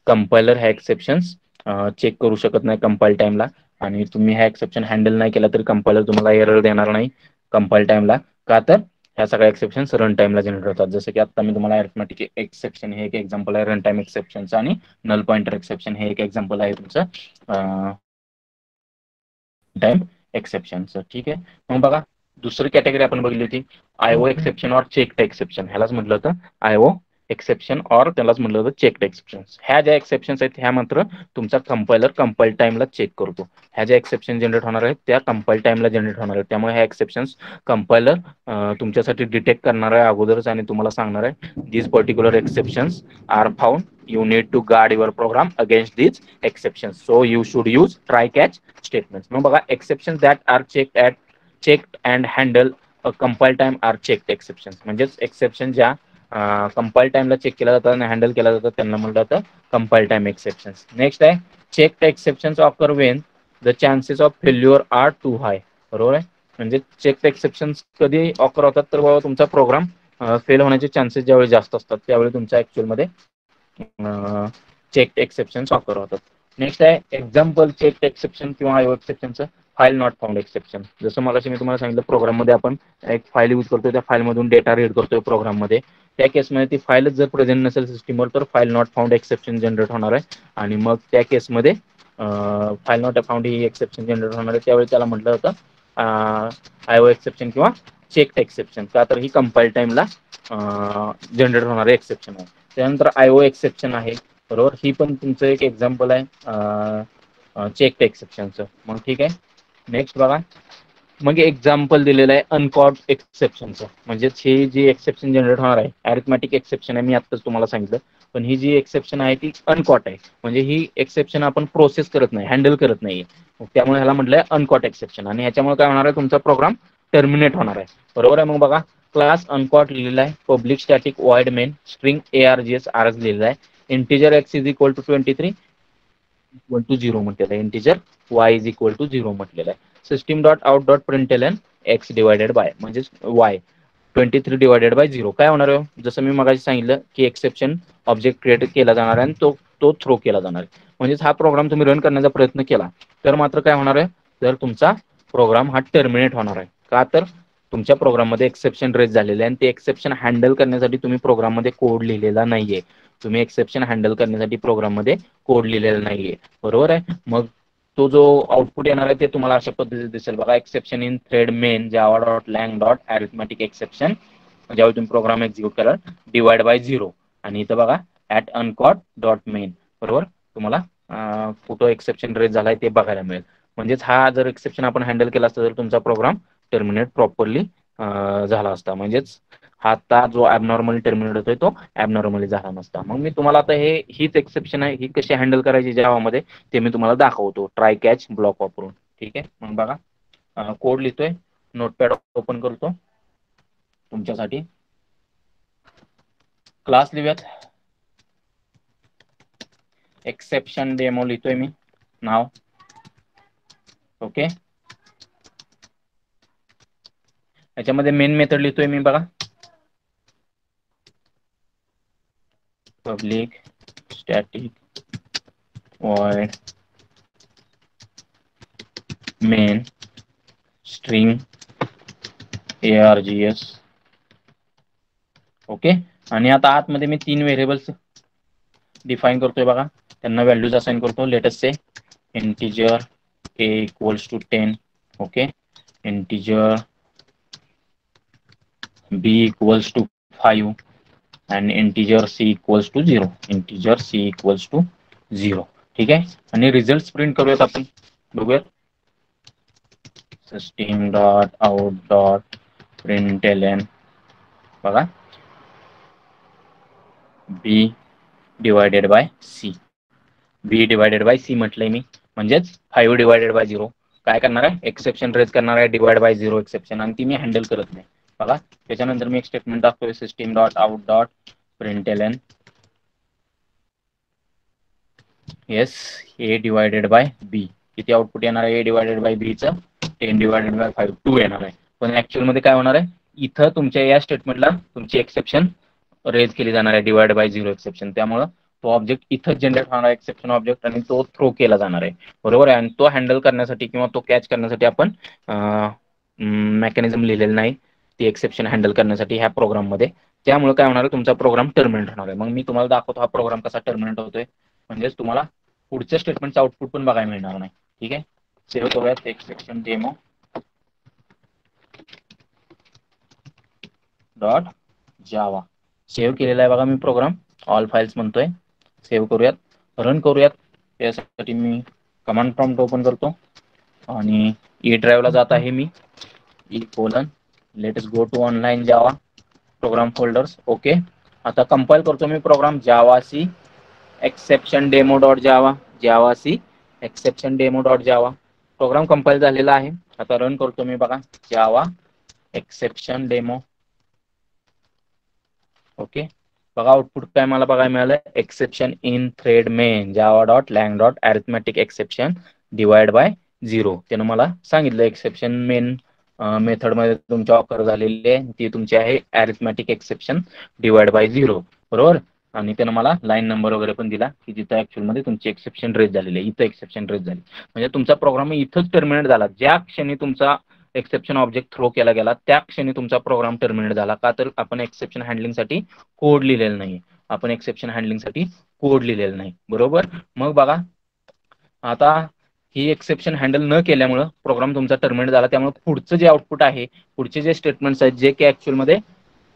कंपायलर ह्या एक्सेप्शन्स चेक करू शकत नाही कंपाईल टाइमला, आणि तुम्ही ह्या एक्सेप्शन हँडल नाही केला तरी कंपायलर तुम्हाला एरर देणार नाही कंपाईल टाइमला. का तर ह्या सगळ्या एक्सेप्शन्स रन टाइमला जनरेट होतात. जसं की आता मी तुम्हाला अरिथमेटिक एक्सेप्शन हे एक एक्झाम्पल आहे रन टाइम एक्सेप्शनचं, आणि नल पॉइंटर एक्सेप्शन हे एक एक्झाम्पल आहे तुमचं टाइम एक्सेप्शनचं. ठीक आहे. मग बघा दुसरी कॅटेगरी आपण बघितली होती आयओ एक्सेप्शन और चेक्ड एक्सेप्शन. ह्यालाच म्हटलं होतं आयओ एक्सेप्शन और त्यालाच म्हटलं होतं चेक्ड एक्सेप्शन्स. ह्या ज्या एक्सेप्शन्स आहेत ह्या मात्र तुमचा कंपायलर कंपाईल टाइमला चेक करतो. ह्या ज्या एक्सेप्शन जनरेट होणार आहेत त्या कंपाईल टाइमला जनरेट होणार आहेत. त्यामुळे ह्या एक्सेप्शन्स कंपायलर तुमच्यासाठी डिटेक्ट करणार आहे अगोदरच आणि तुम्हाला सांगणार आहे these particular exceptions are found, you need to guard your program against these exceptions, so you should use try catch statements. मग बघा exceptions that are checked and handle a compile time are checked exceptions. म्हणजेच exception ज्या compile टाइमला check केला जातात आणि handle केला जातात त्यांना म्हटलं जातं कंपाईल टाइम एक्सेप्शन्स. नेक्स्ट आहे checked exceptions occur when the chances of failure are too high. बरोबर आहे. म्हणजे चेक्ड एक्सेप्शन्स कधी ऑकर होतात तर बाबा तुमचा प्रोग्राम फेल होण्याचे चान्सेस ज्यावेळी जास्त असतात त्यावेळी तुमच्या ऍक्च्युअलमध्ये चेक एक्सेप्शन्स ऑकर होतात. नेक्स्ट आहे एक्झाम्पल चेक एक्सेप्शन किंवा आयओ एक्सेप्शनचं फाईल नॉट फाउंड एक्सेप्शन. जसं मगाशी मी तुम्हाला सांगितलं प्रोग्राममध्ये आपण एक फाईल यूज करतोय, त्या फाईलमधून डेटा रीड करतोय प्रोग्राममध्ये, त्या केसमध्ये ती फाईलच जर प्रेझेंट नसेल सिस्टीमवर तर file not found exception generate होणार आहे. आणि मग त्या केसमध्ये file not found he exception generate होणार आहे. त्यावेळी त्याला म्हटलं होतं आयओ एक्सेप्शन किंवा चेक एक्सेप्शन. का तर ही कंपाईल टाइमला जनरेट होणारे एक्सेप्शन आहे. त्यानंतर आयओ एक्सेप्शन आहे, बरोबर. ही पण तुमचं एक एक्झाम्पल आहे चेक एक्सेप्शनचं. मग ठीक आहे. नेक्स्ट बघा मग एक्झाम्पल दिलेलं आहे अनकॉट एक्सेप्शनचं. म्हणजेच ही जी एक्सेप्शन जनरेट होणार आहे अरिथमेटिक एक्सेप्शन आहे मी आत्ताच तुम्हाला सांगितलं, पण ही जी एक्सेप्शन आहे ती अनकॉट आहे. म्हणजे ही एक्सेप्शन आपण प्रोसेस करत नाही, हँडल करत नाही, त्यामुळे ह्याला म्हटलंय अनकॉट एक्सेप्शन. आणि ह्याच्यामुळे काय होणार आहे तुमचा प्रोग्राम टर्मिनेट होणार आहे. बरोबर आहे. मग बघा क्लास अनकॉट लिहिलेला आहे, public static void main string ARGS RS लिहिलेला आहे, integer x is equal to 23 equal to 0 म्हटलेलं आहे, integer y is equal to 0 म्हटलेलं आहे. System dot out dot println x divided by म्हणजेच y 23 डिवायडेड बाय 0 काय होणार आहे. जसं मी मगाशी सांगितलं की एक्सेप्शन ऑब्जेक्ट क्रिएट केला जाणार आहे आणि तो थ्रो केला जाणार आहे. म्हणजेच हा प्रोग्राम तुम्ही रन करण्याचा प्रयत्न केला तर मात्र काय होणार आहे, तर तुमचा प्रोग्राम हा टर्मिनेट होणार आहे. का तर तुमच्या प्रोग्राममध्ये एक्सेप्शन रेज झालेले आहे आणि ते एक्सेप्शन हँडल करण्यासाठी तुम्ही प्रोग्राममध्ये कोड लिहिलेला नाहीये. तुम्ही एक्सेप्शन हँडल करण्यासाठी प्रोग्राममध्ये कोड लिहिलेला नाहीये. बरोबर आहे. मग तो जो आउटपुट येणार आहे ते तुम्हाला अशा पद्धतीने दिसेल बघा, exception in thread main Java dot lang dot arithmetic exception, ज्यावेळी तुम्ही प्रोग्राम एक्झिक्यूट कराल डिवाइड बाय 0. आणि इथं बघा ऍट अनकॉट डॉट मेन, बरोबर तुम्हाला कुठं एक्सेप्शन रेज झालाय ते बघायला मिळेल. म्हणजेच हा जर एक्सेप्शन आपण हँडल केला असता तर तुमचा प्रोग्राम टर्मिनेट प्रॉपरली झाला असता. म्हणजेच हा आता जो ॲबनॉर्मली टर्मिनेट होतोय तो ॲबनॉर्मली झाला नसता. मग मी तुम्हाला आता हीच एक्सेप्शन आहे ही कशी हँडल करायची जावामध्ये ते मी तुम्हाला दाखवतो ट्राय कॅच ब्लॉक वापरून. ठीक आहे. मग बघा कोड लिहितोय, नोटपॅड ओपन करतो तुमच्यासाठी, क्लास लिहूयात, एक्सेप्शन डेमो लिहितोय मी नाव. ओके. याच्यामध्ये मेन मेथड लिहितोय मी बघा, public static void main string args. Okay. आणि आता आतमध्ये मी 3 व्हेरिएबल्स डिफाईन करतोय बघा, त्यांना व्हॅल्यूज असाइन करतो. Let's say integer a equals to 10. Okay. Integer b equals to 5 and integer c equals to 0. integer c equals to 0. ठीक आहे. आणि रिझल्ट प्रिंट करूयात आपण, बघूयात system dot out dot println बघा B divided by C. B divided by C म्हटलंय मी, म्हणजेच 5 डिवायडेड बाय 0 काय करणार आहे, एक्सेप्शन रेज करणार आहे डिवाइड बाय 0 एक्सेप्शन, आणि ती मी हँडल करत नाही बघा. त्याच्यानंतर मी एक स्टेटमेंट टाकतोय system dot out dot println yes A divided by B. किती आउटपुट येणार आहे ए डिवायडेड बाय बी चं 10 डिवायडेड बाय 5 2 येणार आहे. पण ऍक्च्युअल मध्ये काय होणार आहे, इथं तुमच्या या स्टेटमेंटला तुमची एक्सेप्शन रेज केली जाणार आहे डिवाइड बाय 0 एक्सेप्शन. त्यामुळे तो ऑब्जेक्ट इथं जनरेट होणार आहे एक्सेप्शन ऑब्जेक्ट, आणि तो थ्रो केला जाणार आहे बरोबर आहे. आणि तो हँडल करण्यासाठी किंवा तो कॅच करण्यासाठी आपण मेकॅनिझम लिहिलेलं नाही ती एक्सेप्शन हँडल करण्यासाठी ह्या प्रोग्राममध्ये. त्यामुळे काय होणार आहे, तुमचा प्रोग्राम टर्मिनेट होणार आहे. मग मी तुम्हाला दाखवतो हा प्रोग्राम कसा टर्मिनेट होतोय, म्हणजेच तुम्हाला पुढच्या स्टेटमेंटचं आउटपुट पण बघायला मिळणार नाही. ठीक आहे, सेव्ह करूयात एक्सेप्शन डेमो डॉट जावा. सेव्ह केलेला आहे बघा मी प्रोग्राम, ऑल फाइल्स म्हणतोय. सेव्ह करूयात, रन करूयात. त्यासाठी मी कमांड प्रॉम्प्ट ओपन करतो आणि ई ड्राईव्हला जात आहे मी. E colon let's go to online Java program folders. Okay, आता कंपाइल करतो मी program Java C exception demo dot Java. Java C exception demo dot Java program compile झालेला आहे. आता रन करतो मी बघा, जावा एक्सेप्शन डेमो. ओके, बघा आउटपुट काय मला बघायला मिळालं, exception in thread main Java dot lang dot arithmetic exception divide by 0. त्यानं मला सांगितलं एक्सेप्शन मेन मेथडमध्ये तुमच्या ऑकर झालेली आहे ती तुमची आहे अरिथमेटिक एक्सेप्शन डिवाइड बाय 0 बरोबर. आणि त्यानं मला लाईन नंबर वगैरे पण दिला की जिथं ऍक्च्युअल मध्ये तुमची एक्सेप्शन रेज झालेली आहे. इथं एक्सेप्शन रेज झाली म्हणजे तुमचा प्रोग्राम इथंच टर्मिनेट झाला. ज्या क्षणी तुमचा एक्सेप्शन ऑब्जेक्ट थ्रो केला गेला त्या क्षणी तुमचा प्रोग्राम टर्मिनेट झाला. का तर आपण एक्सेप्शन हँडलिंगसाठी कोड लिहिलेला नाही. आपण एक्सेप्शन हँडलिंगसाठी कोड लिहिलेला नाही बरोबर. मग बघा आता ही एक्सेप्शन हँडल न केल्यामुळे प्रोग्राम तुमचा टर्मिनेट झाला. त्यामुळे पुढचं जे आउटपुट आहे, पुढचे जे स्टेटमेंट्स आहेत जे की ऍक्च्युअल मध्ये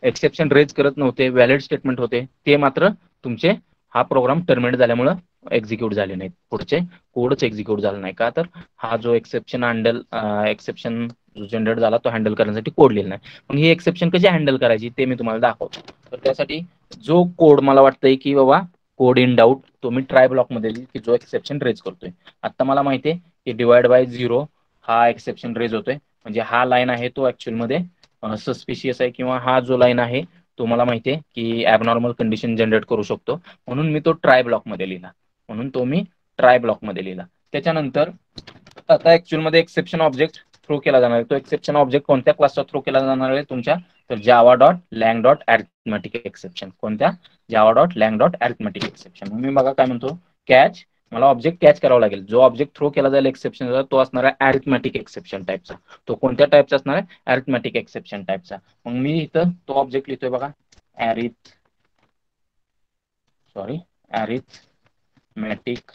एक्सेप्शन रेज करत नव्हते, व्हॅलिड स्टेटमेंट होते, ते मात्र तुमचे हा प्रोग्राम टर्मिनेट झाल्यामुळे एक्झिक्यूट झाले नाहीत. पुढचे कोडच एक्झिक्यूट झाला नाही. का तर हा जो एक्सेप्शन हँडल एक्सेप्शन जनरेट झाला तो हँडल करण्यासाठी कोड लिहिला नाही. मग ही एक्सेप्शन कशी हँडल करायची ते मी तुम्हाला दाखवतो. तर त्यासाठी जो कोड मला वाटतंय की बाबा कोड इन डाऊट तो मी ट्राय ब्लॉक मध्ये की जो एक्सेप्शन रेज करतोय. आता मला माहिती आहे की डिवाइड बाय 0 हा एक्सेप्शन रेज होतोय, म्हणजे हा लाईन आहे तो ऍक्च्युअल मध्ये सस्पिशियस आहे, किंवा हा जो लाईन आहे तो मला माहिती आहे की ॲबनॉर्मल कंडिशन जनरेट करू शकतो. म्हणून मी तो ट्राय ब्लॉक मध्ये लिहिला. त्याच्यानंतर आता ऍक्च्युअल मध्ये एक्सेप्शन ऑब्जेक्ट थ्रो केला जाणार आहे. तो एक्सेप्शन ऑब्जेक्ट कोणत्या क्लासचा थ्रो केला जाणार आहे तुमच्या, तर Java dot lang dot arithmetic exception. कोणत्या, Java dot lang dot arithmetic exception. मी बघा काय म्हणतो, कॅच मला ऑब्जेक्ट कॅच करावा लागेल. जो ऑब्जेक्ट थ्रो केला जाईल एक्सेप्शन तो असणार आहे अरिथमेटिक एक्सेप्शन टाईपचा. तो कोणत्या टाईपचा असणार आहे, अरिथमेटिक एक्सेप्शन टाईपचा. मग मी इथं तो ऑब्जेक्ट लिहितोय बघा, अरिथमेटिक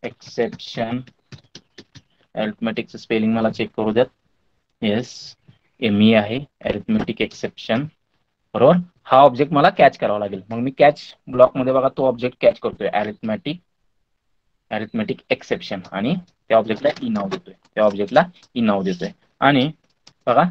एक्सेप्शन. अरिथमेटिकचं स्पेलिंग मला चेक करू द्यात. येस, ME आहे अरिथमेटिक एक्सेप्शन बरोबर. हा ऑब्जेक्ट मला कॅच करावा लागेल. मग मी कॅच ब्लॉक मध्ये बघा तो ऑब्जेक्ट कॅच करतोय अरिथमेटिक एक्सेप्शन, आणि त्या ऑब्जेक्टला ई नाव देतोय. आणि बघा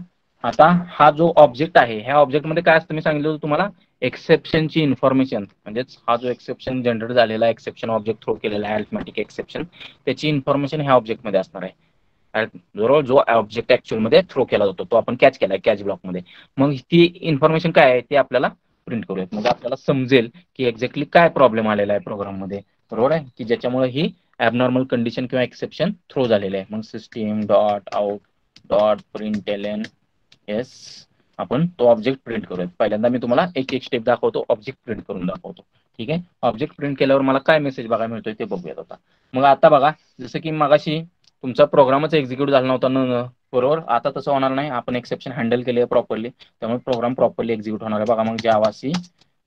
आता हा जो ऑब्जेक्ट आहे ह्या ऑब्जेक्टमध्ये काय असतं मी सांगितलं होतं तुम्हाला, एक्सेप्शनची इन्फॉर्मेशन. म्हणजेच हा जो एक्सेप्शन जनरेट झालेला एक्सेप्शन ऑब्जेक्ट थ्रो केलेला आहे अरिथमेटिक एक्सेप्शन, त्याची इन्फॉर्मेशन ह्या ऑब्जेक्टमध्ये असणार आहे. बरोबर, जो ऑब्जेक्ट ऍक्च्युअल मध्ये थ्रो केला जातो तो आपण कॅच केलाय कॅच ब्लॉक मध्ये. मग ती इन्फॉर्मेशन काय आहे ते आपल्याला प्रिंट करूयात. मग आपल्याला समजेल की एक्झॅक्टली काय प्रॉब्लेम आलेला आहे प्रोग्राम मध्ये बरोबर आहे, की ज्याच्यामुळे ही ॲबनॉर्मल कंडिशन किंवा एक्सेप्शन थ्रो झालेले आहे. मग system dot out dot println yes, आपण तो ऑब्जेक्ट प्रिंट करूयात. पहिल्यांदा मी तुम्हाला एक एक स्टेप दाखवतो, ऑब्जेक्ट प्रिंट करून दाखवतो. ठीक आहे, ऑब्जेक्ट प्रिंट केल्यावर मला काय मेसेज बघायला मिळतोय ते बघूयात आता. मग आता बघा जसं की मगाशी तुमचा प्रोग्रामच एक्झिक्यूट झाला नव्हता बरोबर, आता तसं होणार नाही. आपण एक्सेप्शन हँडल केले प्रॉपरली, त्यामुळे प्रोग्राम प्रॉपरली एक्झिक्यूट होणार आहे. बघा मग जावासी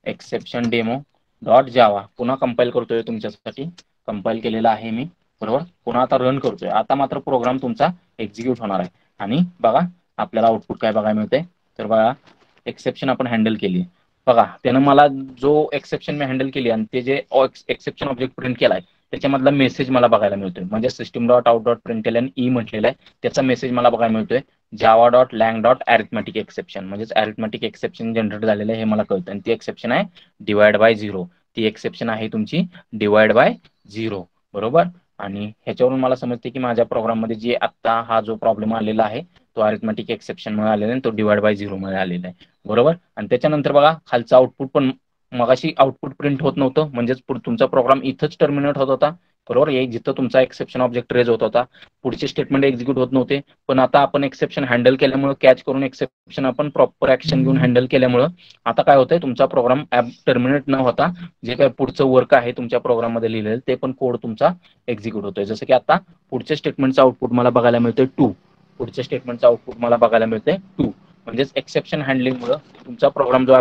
एक्सेप्शन डेमो डॉट जावा पुन्हा कंपाईल करतोय तुमच्यासाठी. कंपाईल केलेला आहे मी बरोबर. पुन्हा आता रन करतोय. आता मात्र प्रोग्राम तुमचा एक्झिक्यूट होणार आहे. आणि बघा आपल्याला आउटपुट काय बघायला मिळतंय, तर बघा एक्सेप्शन आपण हँडल केली. बघा त्यानं मला जो एक्सेप्शन मी हँडल केली आणि ते जे एक्सेप्शन ऑब्जेक्ट प्रिंट केलाय त्याच्यामधला मेसेज मला बघायला मिळतोय. म्हणजे system dot out dot println E म्हटलेला आहे, त्याचा मेसेज मला बघायला मिळतोय. Java dot lang dot arithmetic exception, म्हणजेच अरिथमेटिक एक्सेप्शन जनरेट झालेलं आहे हे मला कळतं. आणि ती एक्सेप्शन आहे डिवाइड बाय 0. ती एक्सेप्शन आहे तुमची डिवाइड बाय 0, बरोबर. आणि ह्याच्यावरून मला समजते की माझ्या प्रोग्राममध्ये जे आता हा जो प्रॉब्लेम आलेला आहे तो अरिथमेटिक एक्सेप्शन मुळे आलेला आहे, तो डिवाइड बाय 0 मुळे आलेला आहे, बरोबर. आणि त्याच्यानंतर बघा खालचं आउटपुट पण मगाशी आउटपुट प्रिंट होत नव्हतं, म्हणजेच तुमचा प्रोग्राम इथंच टर्मिनेट होत होता, बरोबर. हे जिथं तुमचा एक्सेप्शन ऑब्जेक्ट रेज होत होता, पुढचे स्टेटमेंट एक्झिक्यूट होत नव्हते. पण आता आपण एक्सेप्शन हँडल केल्यामुळे, कॅच करून एक्सेप्शन आपण प्रॉपर ऍक्शन घेऊन हँडल केल्यामुळे आता काय होतंय, तुमचा प्रोग्राम टर्मिनेट न होता जे काही पुढचं वर्क आहे तुमच्या प्रोग्राममध्ये लिहिलेलं ते पण कोड तुमचा एक्झिक्यूट होतोय. जसं की आता पुढच्या स्टेटमेंटचं आउटपुट मला बघायला मिळतंय 2. पुढच्या स्टेटमेंटचं आउटपुट मला बघायला मिळतंय 2. म्हणजेच एक्सेप्शन हँडलिंगमुळे तुमचा प्रोग्राम जो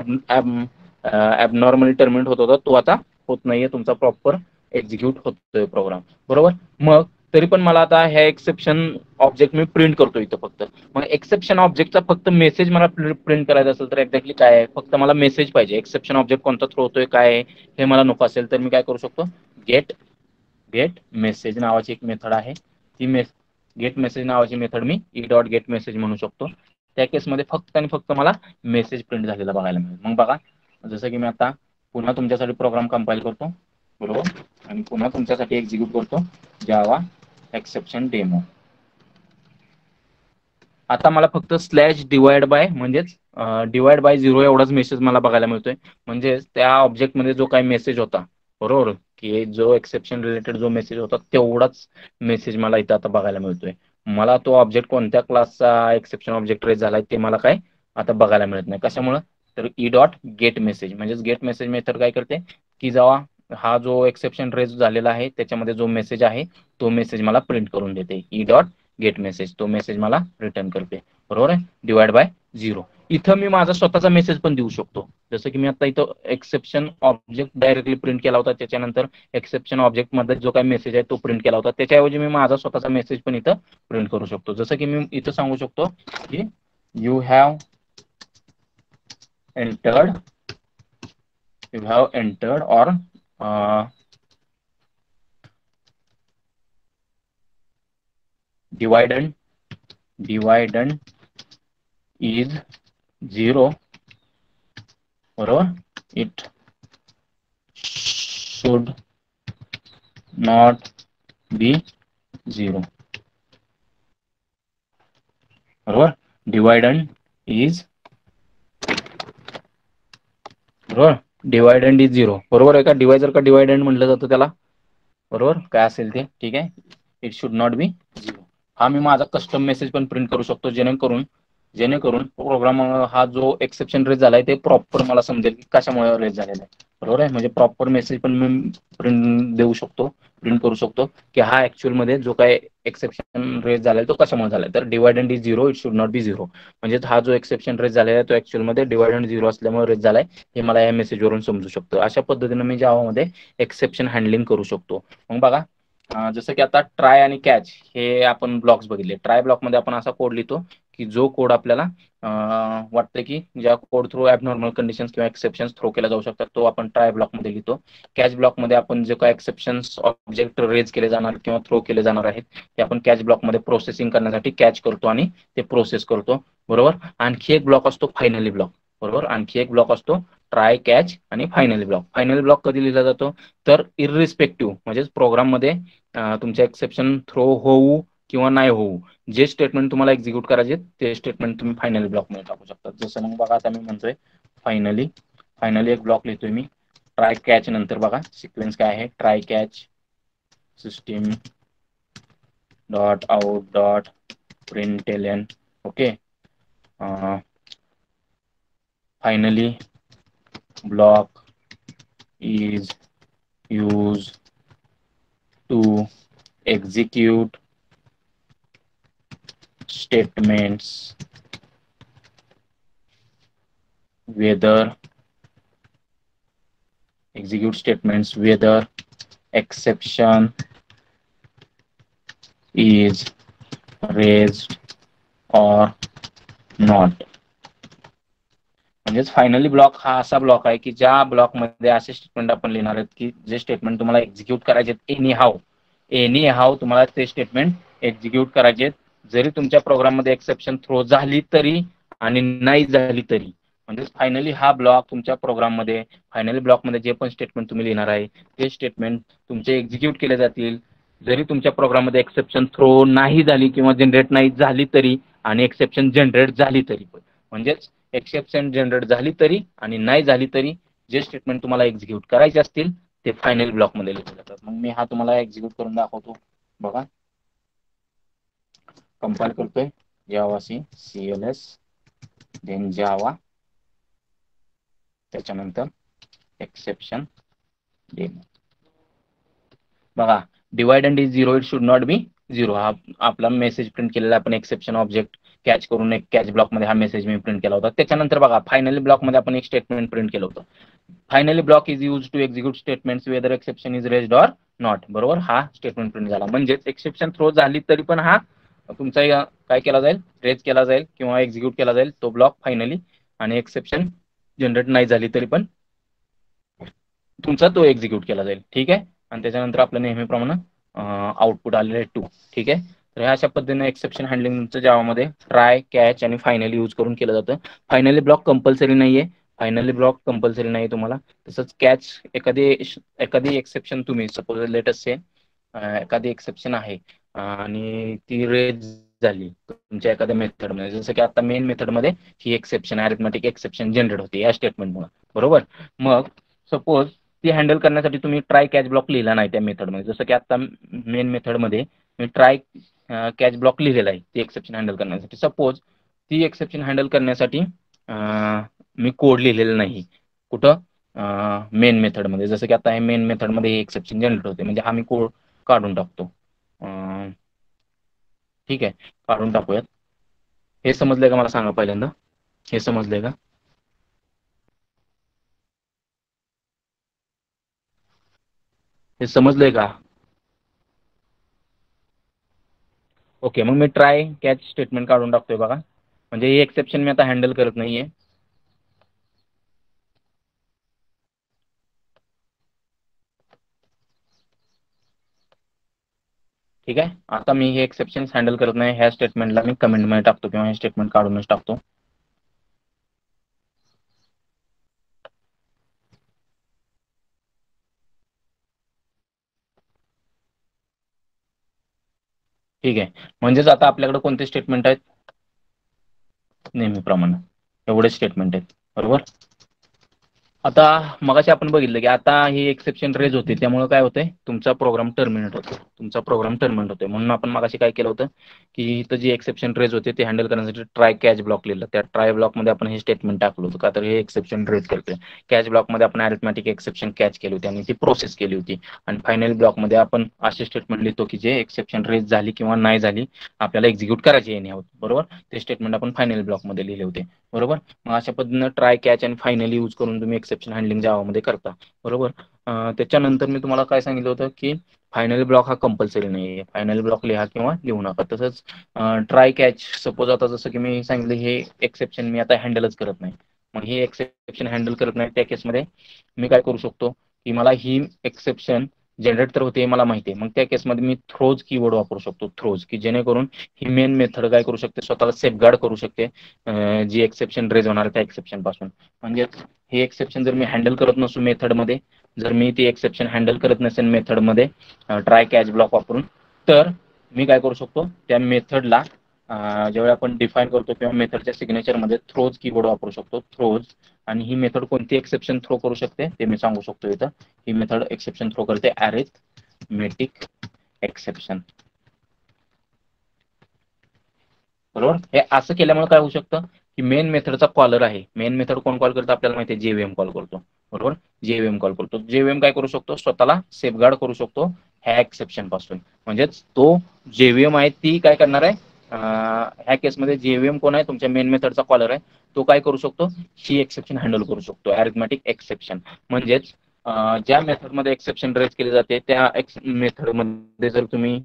ॲबनॉर्मली टर्मिनेट होत होता तो आता होत नाहीये, तुमचा प्रॉपर एक्झिक्यूट होतोय प्रोग्राम, बरोबर. मग तरी पण मला आता ह्या एक्सेप्शन ऑब्जेक्ट मी प्रिंट करतो इथं फक्त. मग एक्सेप्शन ऑब्जेक्टचा फक्त मेसेज मला प्रिंट करायचा असेल तर एक्झॅक्टली काय आहे, फक्त मला मेसेज पाहिजे. एक्सेप्शन ऑब्जेक्ट कोणता थ्रो होतोय काय आहे हे मला नको असेल तर मी काय करू शकतो, गेट मेसेज नावाची एक मेथड आहे, ती गेट मेसेज नावाची मेथड मी ई डॉट गेट मेसेज म्हणू शकतो. त्या केसमध्ये फक्त आणि फक्त मला मेसेज प्रिंट झालेला बघायला मिळेल. मग बघा, जसं की मी आता पुन्हा तुमच्यासाठी प्रोग्राम कंपाईल करतो, बरोबर. आणि पुन्हा तुमच्यासाठी एक्झिक्यूट करतो जावा एक्सेप्शन डेमो. आता मला फक्त स्लॅश डिवाइड बाय म्हणजेच डिवाइड बाय 0 एवढाच मेसेज मला बघायला मिळतोय. म्हणजे त्या ऑब्जेक्टमध्ये जो काही मेसेज होता, बरोबर, की जो एक्सेप्शन रिलेटेड जो मेसेज होता तेवढाच मेसेज मला इथं आता बघायला मिळतोय. मला तो ऑब्जेक्ट कोणत्या क्लासचा एक्सेप्शन ऑब्जेक्ट रेज झालाय ते मला काय आता बघायला मिळत नाही. कशामुळे, तर ई डॉट गेट मेसेज म्हणजेच गेट मेसेज मेथड काय करते की जेव्हा हा जो एक्सेप्शन रेज झालेला आहे त्याच्यामध्ये जो मेसेज आहे तो मेसेज मला प्रिंट करून देते. ई डॉट गेट मेसेज तो मेसेज मला रिटर्न करते, बरोबर आहे, डिवाइड बाय 0. इथं मी माझा स्वतःचा मेसेज पण देऊ शकतो. जसं की मी आता इथं एक्सेप्शन ऑब्जेक्ट डायरेक्टली प्रिंट केला होता, त्याच्यानंतर एक्सेप्शन ऑब्जेक्ट मध्ये जो काही मेसेज आहे तो प्रिंट केला होता, त्याच्याऐवजी मी माझा स्वतःचा मेसेज पण इथं प्रिंट करू शकतो. जसं की मी इथं सांगू शकतो की यू हॅव एंटर्ड और dividend is 0, बरोबर. It should not be 0, बरोबर. डिवाइडंड इज, बरोबर, डिवाइडंड इज 0, बरोबर आहे का. डिवायझर का डिवाइडंड म्हटलं जातं त्याला, बरोबर, काय असेल ते, ठीक आहे. It should not be 0. हा मी माझा कस्टम मेसेज पण प्रिंट करू शकतो, जेणेकरून प्रोग्राम हा जो एक्सेप्शन रेज झालाय ते प्रॉपर मला समजेल की कशामुळे रेज झालेला आहे, बरोबर आहे. म्हणजे प्रॉपर मेसेज पण मी प्रिंट करू शकतो की हा ऍक्च्युअल मध्ये जो काय एक्सेप्शन रेज झालाय तो कशामुळे झालाय, तर dividend is 0, it should not be 0. म्हणजे हा जो एक्सेप्शन रेज झालेला आहे तो ऍक्च्युअल मध्ये डिवाइडंड 0 असल्यामुळे रेज झालाय हे मला या मेसेजवरून समजू शकतो. अशा पद्धतीने मी जावामध्ये एक्सेप्शन हँडलिंग करू शकतो. मग बघा, जसं की आता ट्राय आणि कॅच हे आपण ब्लॉक्स बघितले. ट्राय ब्लॉकमध्ये आपण असा कोड लिहितो की जो कोड आपल्याला वाटतं की ज्या कोड थ्रू ॲबनॉर्मल कंडिशन्स किंवा एक्सेप्शन्स थ्रो केल्या जाऊ शकतात तो आपण ट्राय ब्लॉकमध्ये लिहितो. कॅच ब्लॉकमध्ये आपण जे काही एक्सेप्शन्स ऑब्जेक्ट रेज केले जाणार किंवा थ्रो केले जाणार आहेत ते आपण कॅच ब्लॉकमध्ये प्रोसेसिंग करण्यासाठी कॅच करतो आणि ते प्रोसेस करतो, बरोबर. आणखी एक ब्लॉक असतो फायनली ब्लॉक, बरोबर. आणखी एक ब्लॉक असतो ट्राय, कॅच आणि फायनली ब्लॉक. फायनली ब्लॉक कधी लिहिला जातो, तर इररिस्पेक्टिव्ह म्हणजेच प्रोग्राममध्ये तुमचे एक्सेप्शन थ्रो होऊ किंवा नाही होऊ, जे स्टेटमेंट तुम्हाला एक्झिक्यूट करायचे ते स्टेटमेंट तुम्ही फायनली ब्लॉकमध्ये टाकू शकता. जसं मग बघा, आता मी म्हणतोय फायनली एक ब्लॉक लिहितोय मी. ट्राय कॅच नंतर बघा सिक्वेन्स काय आहे, try catch system dot out dot println, okay. Finally block is used to execute statements whether exception is raised or not. म्हणजेच फायनली ब्लॉक हा असा ब्लॉक आहे की ज्या ब्लॉकमध्ये असे स्टेटमेंट आपण लिहिणार आहेत की जे स्टेटमेंट तुम्हाला एक्झिक्यूट करायचे एनी हाव तुम्हाला ते स्टेटमेंट एक्झिक्यूट करायचे, जरी तुमच्या प्रोग्राममध्ये एक्सेप्शन थ्रो झाली तरी आणि नाही झाली तरी. म्हणजे फायनली हा ब्लॉक तुमच्या प्रोग्राममध्ये, फायनली ब्लॉकमध्ये जे पण स्टेटमेंट तुम्ही लिहिणार आहे ते स्टेटमेंट तुमचे एक्झिक्यूट केले जातील, जरी तुमच्या प्रोग्राममध्ये एक्सेप्शन थ्रो नाही झाली किंवा जनरेट नाही झाली तरी आणि एक्सेप्शन जनरेट झाली तरी पण. म्हणजेच एक्सेप्शन जनरेट झाली तरी आणि नाही झाली तरी जे स्टेटमेंट तुम्हाला एक्झिक्यूट करायचे असतील ते फायनल ब्लॉकमध्ये लिहिले जातात. मग मी हा तुम्हाला एक्झिक्यूट करून दाखवतो. बघा, कंपाइल करतोय जावासी CLS देन जावा, त्याच्यानंतर एक्सेप्शन डेमो. बघा, divide and is zero, it should not B zero. हा आपला मेसेज प्रिंट केलेला आपण एक्सेप्शन ऑब्जेक्ट कॅच करून एक कॅच ब्लॉकमध्ये हा मेसेज मी प्रिंट केला होता. त्याच्यानंतर बघा फायनली ब्लॉकमध्ये आपण एक स्टेटमेंट प्रिंट केलं होतं. Finally block is use to execute statements whether exception is raised or not. बरोबर, हा स्टेटमेंट प्रिंट झाला. म्हणजेच एक्सेप्शन थ्रो झाली तरी पण हा तुमचा काय केला जाईल, रेज केला जाईल किंवा एक्झिक्यूट केला जाईल तो ब्लॉक फायनली, आणि एक्सेप्शन जनरेट नाही झाली तरी पण तुमचा तो एक्झिक्यूट केला जाईल. ठीक आहे. आणि त्याच्यानंतर आपलं नेहमीप्रमाणे आउटपुट आलेलं आहे 2. ठीक आहे. तर ह्या अशा पद्धतीने एक्सेप्शन हँडलिंग तुमचं जावामध्ये ट्राय, कॅच आणि फायनली यूज करून केलं जातं. फायनली ब्लॉक कंपल्सरी नाहीये, फायनली ब्लॉक कंपल्सरी नाही तुम्हाला. तसंच कॅच, एखादी एक्सेप्शन तुम्ही सपोज लेटेस्ट से एखादी एक्सेप्शन आहे आणि ती रेज झाली तुमच्या एखाद्या मेथडमध्ये, जसं की आता मेन मेथडमध्ये ही एक्सेप्शन अरिथमेटिक एक्सेप्शन जनरेट होते या स्टेटमेंटमुळे. बरोबर, मग सपोज ती हँडल करण्यासाठी तुम्ही ट्राय कॅच ब्लॉक लिहिला नाही त्या मेथडमध्ये, जसं की आता मेन मेथडमध्ये मी ट्राय कॅच ब्लॉक लिहिलेला आहे ती एक्सेप्शन हँडल करण्यासाठी. सपोज ती एक्सेप्शन हँडल करण्यासाठी मी कोड लिहिलेला नाही कुठं, मेन मेथडमध्ये, जसं की आता हे मेन मेथडमध्ये हे एक्सेप्शन जनरेट होते, म्हणजे हा मी कोड काढून टाकतो. ठीक आहे, काढून टाकूयात. हे समजलंय का मला सांगा पहिल्यांदा, हे समजलंय का? हे समजलंय का? ओके, मग मी ट्राय कॅच स्टेटमेंट काढून टाकतोय बघा. म्हणजे हे एक्सेप्शन मी आता हँडल करत नाहीये. ठीक आहे, आता मी हे एक्सेप्शन हँडल करत नाही, ह्या स्टेटमेंटला मी कमेंटमध्ये टाकतो किंवा हे स्टेटमेंट काढूनच टाकतो. ठीक आहे, म्हणजेच आता आपल्याकडे कोणते स्टेटमेंट आहेत, नेहमीप्रमाणे एवढे स्टेटमेंट आहेत. बरोबर, आता मगाशी आपण बघितलं की आता ही एक्सेप्शन रेज होते, त्यामुळे काय होतंय, तुमचा प्रोग्राम टर्मिनेट होतो. म्हणून आपण मगाशी काय केलं होतं की इथं जी एक्सेप्शन रेज होते ते हँडल करण्यासाठी ट्राय कॅच ब्लॉक लिहिलं. त्या ट्राय ब्लॉकमध्ये आपण हे स्टेटमेंट टाकलं होतं, का तर हे एक्सेप्शन रेज करतोय. कॅच ब्लॉकमध्ये आपण अरिथमेटिक एक्सेप्शन कॅच केली होती आणि ती प्रोसेस केली होती. आणि फायनल ब्लॉकमध्ये आपण असे स्टेटमेंट लिहितो की जे एक्सेप्शन रेज झाली किंवा नाही झाली आपल्याला एक्झिक्यूट करायचे येणे होत. बरोबर, ते स्टेटमेंट आपण फायनल ब्लॉकमध्ये लिहिले होते. बरोबर, मग अशा पद्धतीनं ट्राय, कॅच आणि फायनली यूज करून तुम्ही एक्सेप्शन हँडलिंग जावामध्ये करता. बरोबर, त्याच्यानंतर मी तुम्हाला काय सांगितलं होतं की फायनल ब्लॉक हा कंपल्सरी नाही आहे, फायनल ब्लॉक लिहा किंवा लिहू नका. तसंच ट्राय कॅच, सपोज आता जसं की मी सांगितलं हे एक्सेप्शन मी आता हँडलच करत नाही, मग हे एक्सेप्शन हँडल करत नाही त्या केसमध्ये मी काय करू शकतो की मला ही एक्सेप्शन जनरेट तर होते मला माहिती आहे, मग त्या केसमध्ये मी थ्रोज कीवर्ड वापरू शकतो. थ्रोज, की जेणेकरून ही मेन मेथड काय करू शकते, स्वतःला सेफगार्ड करू शकते जी एक्सेप्शन रेज होणार त्या एक्सेप्शन पासून. म्हणजे हे एक्सेप्शन जर मी हँडल करत नसू मेथडमध्ये, जर मी ती एक्सेप्शन हँडल करत नसेल मेथडमध्ये ट्राय कॅच ब्लॉक वापरून, तर मी काय करू शकतो त्या मेथडला ज्यावेळी आपण डिफाईन करतो किंवा मेथडच्या सिग्नेचरमध्ये थ्रोज कीवर्ड वापरू शकतो. थ्रोज, आणि ही मेथड कोणती एक्सेप्शन थ्रो करू शकते ते मी सांगू शकतो इथं. ही मेथड एक्सेप्शन थ्रो करते अरिथमेटिक एक्सेप्शन. बरोबर, हे असं केल्यामुळे काय होऊ शकतं की मेन मेथडचा कॉलर आहे, मेन मेथड कोण कॉल करतो आपल्याला माहिती आहे, जेव्हीएम कॉल करतो. बरोबर, जेव्हीएम कॉल करतो. जेव्हीएम काय करू शकतो, स्वतःला सेफगार्ड करू शकतो ह्या एक्सेप्शन पासून. म्हणजेच तो जेव्हीएम आहे ती काय करणार आहे, ह्या केसमध्ये जेव्हीएम कोण आहे, तुमच्या मेन मेथडचा कॉलर आहे, तो काय करू शकतो, ही एक्सेप्शन हँडल करू शकतो, अरिथमेटिक एक्सेप्शन. म्हणजेच ज्या मेथडमध्ये एक्सेप्शन रेज केली जाते त्या मेथडमध्ये जर तुम्ही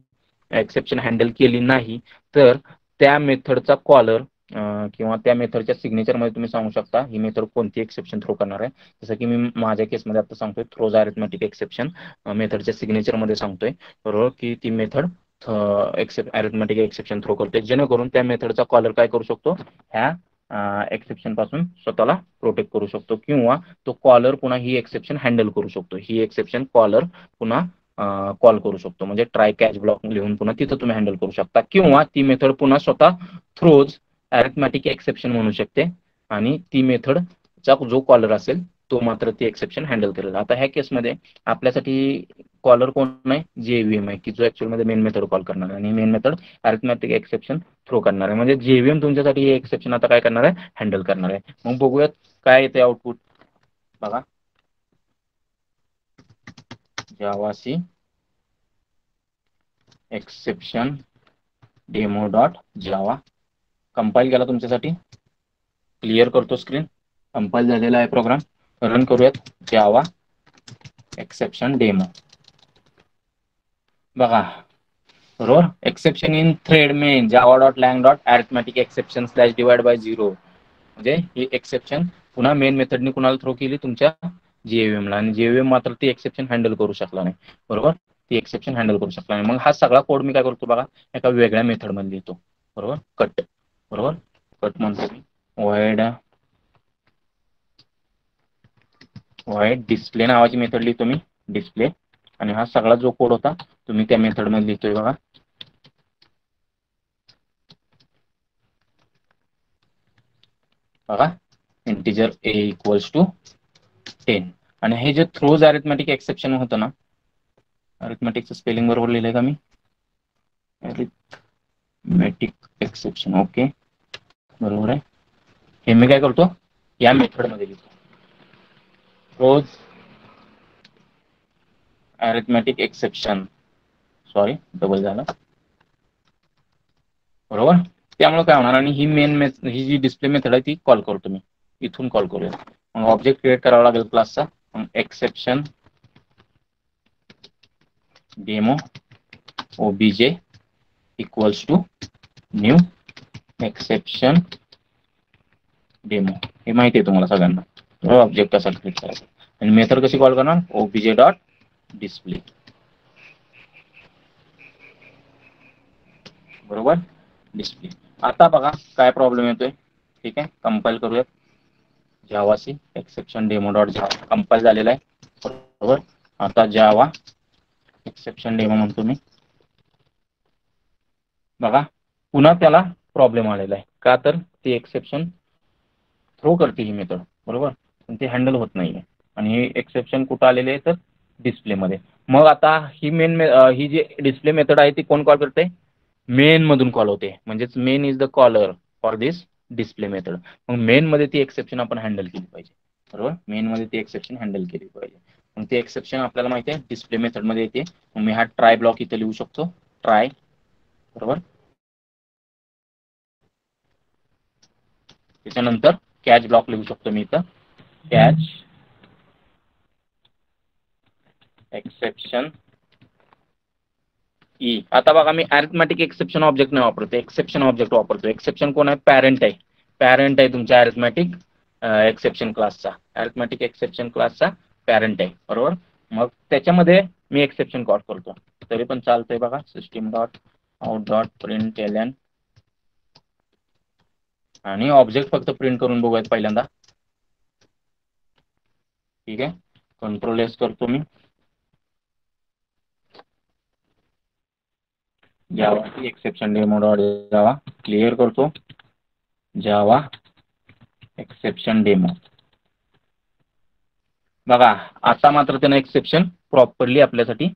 एक्सेप्शन हँडल केली नाही तर त्या मेथडचा कॉलर किंवा त्या मेथडच्या सिग्नेचरमध्ये तुम्ही सांगू शकता ही मेथड कोणती एक्सेप्शन थ्रो करणार आहे. जसं की मी माझ्या केसमध्ये आता सांगतोय थ्रोज अरिथमेटिक एक्सेप्शन मेथडच्या सिग्नेचरमध्ये सांगतोय बरोबर की ती मेथड अरिथमेटिक एक्सेप्शन थ्रो करते, जेणेकरून त्या मेथडचा कॉलर काय करू शकतो, ह्या एक्सेप्शन पासून स्वतःला प्रोटेक्ट करू शकतो, किंवा तो कॉलर पुन्हा ही एक्सेप्शन हँडल करू शकतो. ही एक्सेप्शन कॉलर पुन्हा कॉल करू शकतो, म्हणजे ट्राय कॅच ब्लॉक लिहून पुन्हा तिथं तुम्ही हँडल करू शकता, किंवा ती मेथड पुन्हा स्वतः थ्रोज अरिथमेटिक एक्सेप्शन म्हणू शकते आणि ती मेथडचा जो कॉलर असेल तो मात्र ती एक्सेप्शन हँडल करेल. आता ह्या केसमध्ये आपल्यासाठी कॉलर कोण आहे, जेव्हीएम आहे, की जो ऍक्च्युअल मध्ये मेन मेथड कॉल करणार आहे आणि main method arithmetic exception throw करणार आहे. म्हणजे जेव्हीएम तुमच्यासाठी हे एक्सेप्शन आता काय करणार आहे, हँडल करणार आहे. मग बघूयात काय येते आउटपुट. बघा, javac exception demo dot Java compile केला तुमच्यासाठी. क्लिअर करतो स्क्रीन. कंपाईल झालेला आहे प्रोग्राम. रन करूयात. Java exception demo. बघा बरोबर, exception in thread main Java dot lang dot arithmetic exception slash divide by 0. म्हणजे ही एक्सेप्शन पुन्हा मेन मेथडने कुणाला थ्रो केली, तुमच्या जेव्हीएम ला, आणि जेव्हीएम मात्र ती एक्सेप्शन हँडल करू शकला नाही. बरोबर, ती एक्सेप्शन हँडल करू शकला नाही. मग हा सगळा कोड मी काय करतो बघा, एका वेगळ्या मेथड मध्ये लिहितो. बरोबर, कट. बरोबर, कट म्हणतो मी व्हाईट डिस्प्ले नावाची मेथड लिहितो मी, डिस्प्ले. आणि हा सगळा जो कोड होता तुम्ही त्या मेथड मध्ये लिहितोय बघा. बघा, इंटिजर a इक्वल्स टू 10. आणि हे जे थ्रोज अरिथमेटिक एक्सेप्शन होतं ना, अरिथमेटिकचं स्पेलिंग बरोबर लिहिलंय का मी, अरिथमेटिक एक्सेप्शन, ओके बरोबर आहे. हे मी काय करतो, या मेथड मध्ये लिहितो, throws arithmetic exception, sorry double झालं. बरोबर, त्यामुळे काय होणार, आणि ही ही जी डिस्प्ले मेथड आहे ती कॉल करतो मी, इथून कॉल करूया. मग ऑब्जेक्ट क्रिएट करावा लागेल क्लासचा. Exception demo OBJ equals to new exception demo. हे माहिती आहे तुम्हाला सगळ्यांना, ऑब्जेक्ट कसा क्रिएट करायचा आणि मेथड कशी कॉल करणार, ओबीजे डॉट डिस्प्ले. बरोबर, डिस्प्ले. आता बघा काय प्रॉब्लेम येतोय. ठीक आहे, कंपाईल करूयात. Javac exception demo dot Java compile झालेला आहे. बरोबर, आता जावा एक्सेप्शन डेमो म्हणतो मी. बघा, पुन्हा त्याला प्रॉब्लेम आलेला आहे. का तर ती एक्सेप्शन थ्रो करते ही मेथड, बरोबर, पण ते हँडल होत नाहीये. आणि हे एक्सेप्शन कुठं आलेले आहे तर डिस्प्लेमध्ये. मग आता ही ही जी डिस्प्ले मेथड आहे ती कोण कॉल करते, मेन मधून कॉल होते. म्हणजेच main is the collar for this display method. मग मेन मध्ये ती एक्सेप्शन आपण हँडल केली पाहिजे. बरोबर, मेन मध्ये ती एक्सेप्शन हँडल केली पाहिजे. मग ती एक्सेप्शन आपल्याला माहिती आहे डिस्प्ले मेथड मध्ये येते. मग मी हा ट्राय ब्लॉक इथे लिहू शकतो, ट्राय. बरोबर, त्याच्यानंतर कॅच ब्लॉक लिहू शकतो मी इथं, कॅच एक्सेप्शन ई. आता बघा, मी अरिथमेटिक एक्सेप्शन ऑब्जेक्ट नाही वापरतो, एक्सेप्शन ऑब्जेक्ट वापरतो. एक्सेप्शन कोण आहे, पॅरेंट आहे. पॅरेंट आहे तुमच्या अरिथमेटिक एक्सेप्शन क्लासचा. अरिथमेटिक एक्सेप्शन क्लासचा पॅरेंट आहे. बरोबर, मग त्याच्यामध्ये मी एक्सेप्शन कॉल करतो तरी पण चालतंय. बघा, system dot out dot print L आणि ऑब्जेक्ट फक्त प्रिंट करून बघूयात पहिल्यांदा. ठीक आहे, कंट्रोल एस करतो मी. Java exception demo dot Java clear करतो. Java exception demo. बघा, आता मात्र त्यानं एक्सेप्शन प्रॉपरली आपल्यासाठी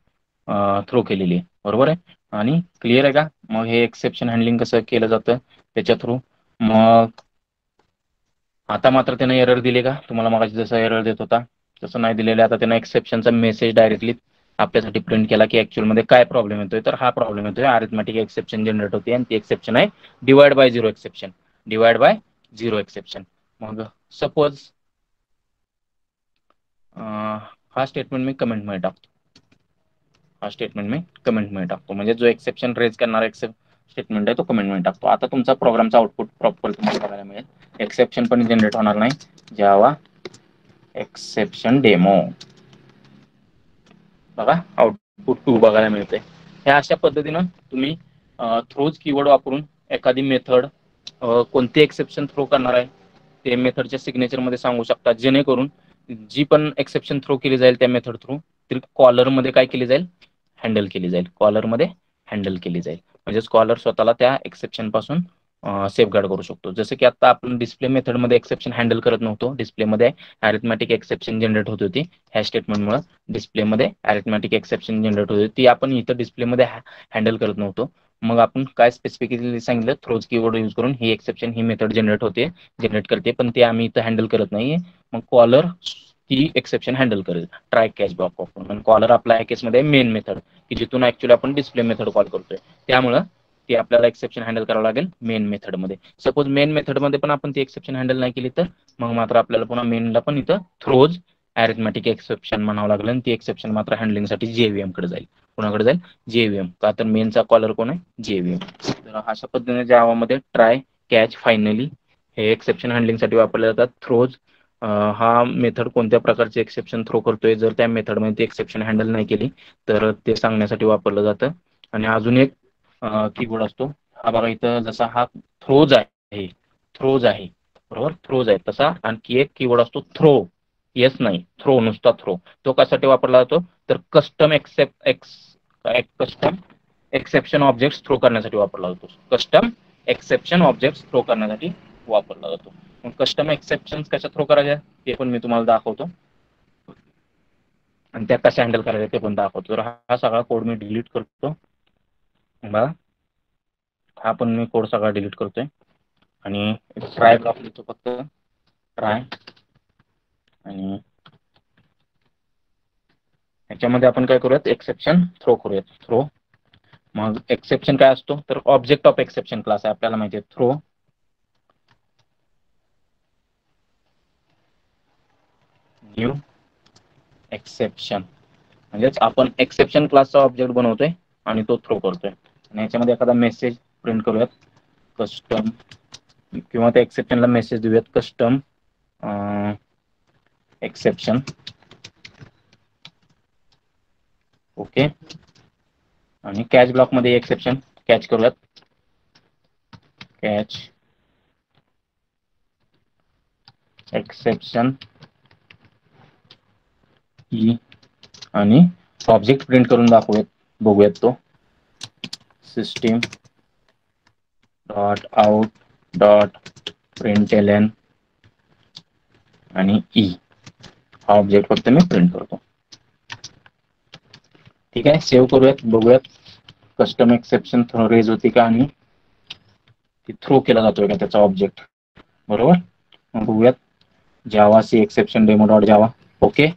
थ्रो केलेली आहे. बरोबर आहे, आणि क्लिअर आहे का. मग हे एक्सेप्शन हँडलिंग कसं केलं जातं त्याच्या थ्रू. मग आता मात्र त्यानं एरर दिले का तुम्हाला, मगाशी जसं एरर देत होता तसं नाही दिलेलं. आता त्यानं एक्सेप्शनचा मेसेज डायरेक्टली आपल्यासाठी प्रिंट केला की ऍक्च्युअल मध्ये काय प्रॉब्लेम येतोय. तर हा प्रॉब्लेम येतोय, अरिथमेटिक एक्सेप्शन जनरेट होते आणि ती एक्सेप्शन आहे divide by 0 exception. Divide by 0 exception. मग सपोज हा स्टेटमेंट मी कमेंट मध्ये टाकतो. हा स्टेटमेंट मी कमेंट मध्ये टाकतो, म्हणजे जो एक्सेप्शन रेज करणार स्टेटमेंट आहे तो कमेंटमध्ये टाकतो. आता तुमचा प्रोग्रामचा आउटपुट प्रॉपर तुम्हाला बघायला मिळेल. एक्सेप्शन पण जनरेट होणार नाही. जावा एक्सेप्शन डेमो बघा आउटपुट 2 बघायला मिळते. ह्या अशा पद्धतीनं तुम्ही थ्रोज कीवर्ड वापरून एखादी मेथड कोणते एक्सेप्शन थ्रो करणार आहे ते मेथडच्या सिग्नेचर मध्ये सांगू शकता, जेणेकरून जी पण एक्सेप्शन थ्रो केली जाईल त्या मेथड थ्रू ती कॉलर मध्ये काय केली जाईल, हँडल केली जाईल. कॉलर मध्ये हँडल केली जाईल म्हणजे कॉलर स्वतःला त्या एक्सेप्शन पासून सेफगार्ड करू शकतो. जसं की आता आपण डिस्प्ले मेथडमध्ये एक्सेप्शन हँडल करत नव्हतो. डिस्प्लेमध्ये अरिथमॅटिक एक्सेप्शन जनरेट होत होती. ह्या स्टेटमेंटमुळे डिस्प्लेमध्ये अरिथमॅटिक एक्सेप्शन जनरेट होत होती, ती आपण इथं डिस्प्लेमध्ये हँडल करत नव्हतो. मग आपण काय स्पेसिफिकली सांगितलं, थ्रोज कीवर्ड यूज करून ही एक्सेप्शन ही मेथड जनरेट करते, पण ते आम्ही इथं हँडल करत नाहीये. मग कॉलर ती एक्सेप्शन हँडल करेल ट्राय कॅच ब्लॉक वापरून. कॉलर आपला ह्या केसमध्ये मेन मेथड की जिथून ऍक्च्युअली आपण डिस्प्ले मेथड कॉल करतोय, त्यामुळं ती आपल्याला एक्सेप्शन हँडल करावं लागेल मेन मेथडमध्ये. सपोज मेन मेथडमध्ये पण आपण ती एक्सेप्शन हँडल नाही केली तर मग मात्र आपल्याला पुन्हा मेनला पण इथं थ्रोज अरिथमॅटिक एक्सेप्शन म्हणावं लागेल आणि ती एक्सेप्शन मात्र हँडलिंगसाठी JVM कडे जाईल. कोणाकडे जाईल, JVM. का तर मेनचा कॉलर कोण आहे, JVM. तर अशा पद्धतीने जावामध्ये ट्राय कॅच फायनली हे एक्सेप्शन हँडलिंगसाठी वापरले जातात. थ्रोज हा मेथड कोणत्या प्रकारचे एक्सेप्शन थ्रो करतोय, जर त्या मेथडमध्ये ती एक्सेप्शन हँडल नाही केली तर ते सांगण्यासाठी वापरलं जातं. आणि अजून एक कीवर्ड असतो हा बघा इथं, जसा हा थ्रोज आहे बरोबर, थ्रोज आहे तसा आणखी एक कीवर्ड असतो थ्रो. येस नाही, थ्रो, नुसता थ्रो. तो कशासाठी वापरला जातो तर कस्टम एक्सेप्शन ऑब्जेक्ट थ्रो करण्यासाठी वापरला जातो. कस्टम एक्सेप्शन ऑब्जेक्ट थ्रो करण्यासाठी वापरला जातो. मग कस्टम एक्सेप्शन कशा थ्रो करायच्या ते पण मी तुम्हाला दाखवतो आणि त्या कशा हँडल करायच्या ते पण दाखवतो. तर हा सगळा कोड मी डिलीट करतो. बघा हा पण मी कोड सगळा डिलीट करतोय आणि ट्राय ब्लॉक लिहितो, फक्त ट्राय. आणि ह्याच्यामध्ये आपण काय करूयात, एक्सेप्शन थ्रो करूयात. थ्रो मग एक्सेप्शन काय असतो तर ऑब्जेक्ट ऑफ एक्सेप्शन क्लास आहे, आपल्याला माहिती आहे. थ्रो न्यू एक्सेप्शन म्हणजेच आपण एक्सेप्शन क्लासचा ऑब्जेक्ट बनवतोय आणि तो थ्रो करतोय. आणि याच्यामध्ये एखादा मेसेज प्रिंट करूयात, कस्टम, किंवा त्या एक्सेप्शनला मेसेज देऊयात कस्टम एक्सेप्शन. ओके. आणि कॅच ब्लॉक मध्ये एक्सेप्शन कॅच करूयात, कॅच एक्सेप्शन ई आणि ऑब्जेक्ट प्रिंट करून दाखवूयात, बघूयात तो सिस्टीम डॉट आउट डॉट प्रिंटएलएन आणि ई हा ऑब्जेक्ट फक्त मी प्रिंट करतो. ठीक आहे, सेव्ह करूयात, बघूयात कस्टम एक्सेप्शन रेज होती का आणि थ्रो केला जातोय का त्याचा ऑब्जेक्ट. बरोबर, मग बघूयात Java C exception demo dot Java. Okay,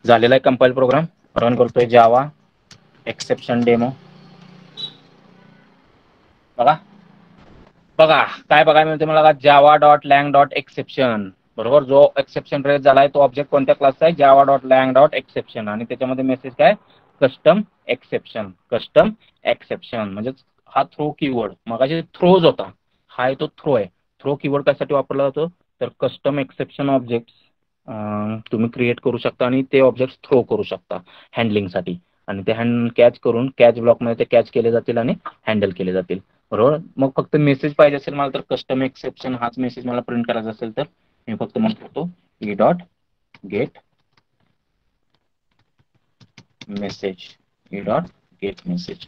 झालेला आहे कंपाईल प्रोग्राम. रन करतोय जावा एक्सेप्शन डेमो. बघा बघा काय बघायला मिळते मला, Java dot lang dot exception. बरोबर, जो एक्सेप्शन रेज झालाय तो ऑब्जेक्ट कोणत्या क्लासचा आहे, Java dot lang dot exception. आणि त्याच्यामध्ये मेसेज काय, कस्टम एक्सेप्शन. कस्टम एक्सेप्शन म्हणजे हा थ्रो कीवर्ड मगाशी थ्रोज होता, हा तो थ्रो आहे. थ्रो कीवर्ड कशासाठी वापरला जातो तर कस्टम एक्सेप्शन ऑब्जेक्ट तुम्ही क्रिएट करू शकता आणि ते ऑब्जेक्ट थ्रो करू शकता हँडलिंगसाठी. आणि ते कॅच करून कॅच ब्लॉकमध्ये ते कॅच केले जातील आणि हँडल केले जातील. बरोबर, मग फक्त मेसेज पाहिजे असेल मला तर कस्टम एक्सेप्शन हाच मेसेज मला प्रिंट करायचा असेल तर मी फक्त म्हणतो E dot get message, E dot get message.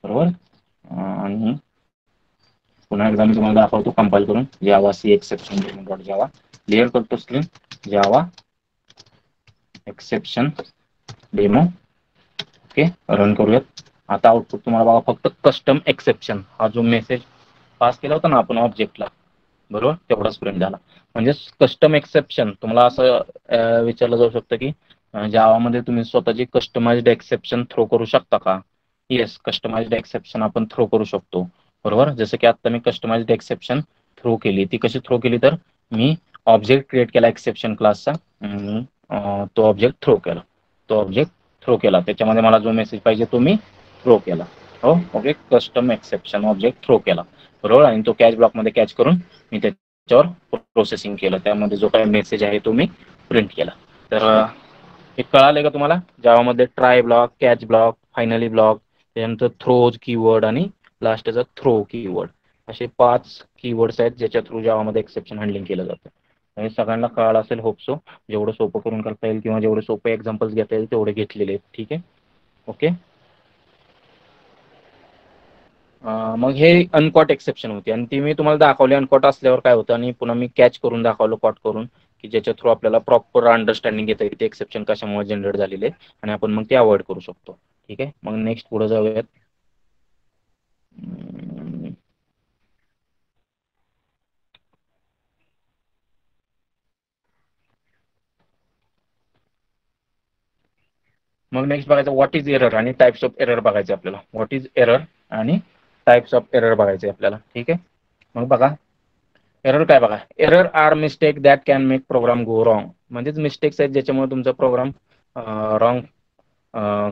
बरोबर, आणि पुन्हा एकदा मी तुम्हाला दाखवतो कंपाईल करून Java C exception demo dot Java. Clear करतो screen, Java exception demo. Okay, run करूयात. आता आउटपुट तुम्हाला बघा फक्त कस्टम एक्सेप्शन हा जो मेसेज पास केला होता ना आपण ऑब्जेक्टला, बरोबर, तेवढाच प्रिंट झाला. म्हणजे कस्टम एक्सेप्शन तुम्हाला असं विचारलं जाऊ शकतं की जावामध्ये तुम्ही स्वतःची कस्टमाइज्ड एक्सेप्शन थ्रो करू शकता का. येस, कस्टमाइज्ड एक्सेप्शन आपण थ्रो करू शकतो. बरोबर, जसं की आता मी कस्टमाइज्ड एक्सेप्शन थ्रो केली. ती कशी थ्रो केली तर मी ऑब्जेक्ट क्रिएट केला एक्सेप्शन क्लासचा, तो ऑब्जेक्ट थ्रो केला. त्याच्यामध्ये मला जो मेसेज पाहिजे तो मी थ्रो केला. हो, okay. Custom exception object throw केला, बरोबर, आणि तो कॅच ब्लॉकमध्ये कॅच करून मी त्याच्यावर प्रोसेसिंग केलं. त्यामध्ये जो काही मेसेज आहे तो मी प्रिंट केला. तर हे कळालं का तुम्हाला? जावामध्ये try block, catch block, finally block, त्यानंतर थ्रोज कीवर्ड आणि लास्टचा थ्रो कीवर्ड, असे 5 कीवर्ड्स आहेत ज्याच्या थ्रू जावामध्ये एक्सेप्शन हँडलिंग केलं जातं. हे सगळ्यांना कळालं असेल, होप सो. जेवढं सोपं करून करता येईल किंवा जेवढे सोपे एक्झाम्पल्स घेता येईल तेवढे घेतलेले आहेत. ठीक आहे, ओके. मग हे अनकॉट एक्सेप्शन होती आणि ती मी तुम्हाला दाखवली अनकॉट असल्यावर काय होतं, आणि पुन्हा मी कॅच करून दाखवलं कॉट करून, की ज्याच्या थ्रू आपल्याला प्रॉपर अंडरस्टँडिंग येतं की ते एक्सेप्शन कशामुळे जनरेट झालेले आणि आपण मग ते अवॉइड करू शकतो. ठीक आहे, मग नेक्स्ट पुढे जाऊयात. मग नेक्स्ट बघायचं व्हॉट इज एरर आणि टाइप्स ऑफ एरर बघायचे आपल्याला. व्हॉट इज एरर आणि टाइप्स ऑफ एरर बघायचे आपल्याला. ठीक आहे, मग बघा एरर काय बघा. Error are mistake that can make program go wrong. म्हणजेच मिस्टेक्स आहेत ज्याच्यामुळे तुमचा प्रोग्राम रॉंग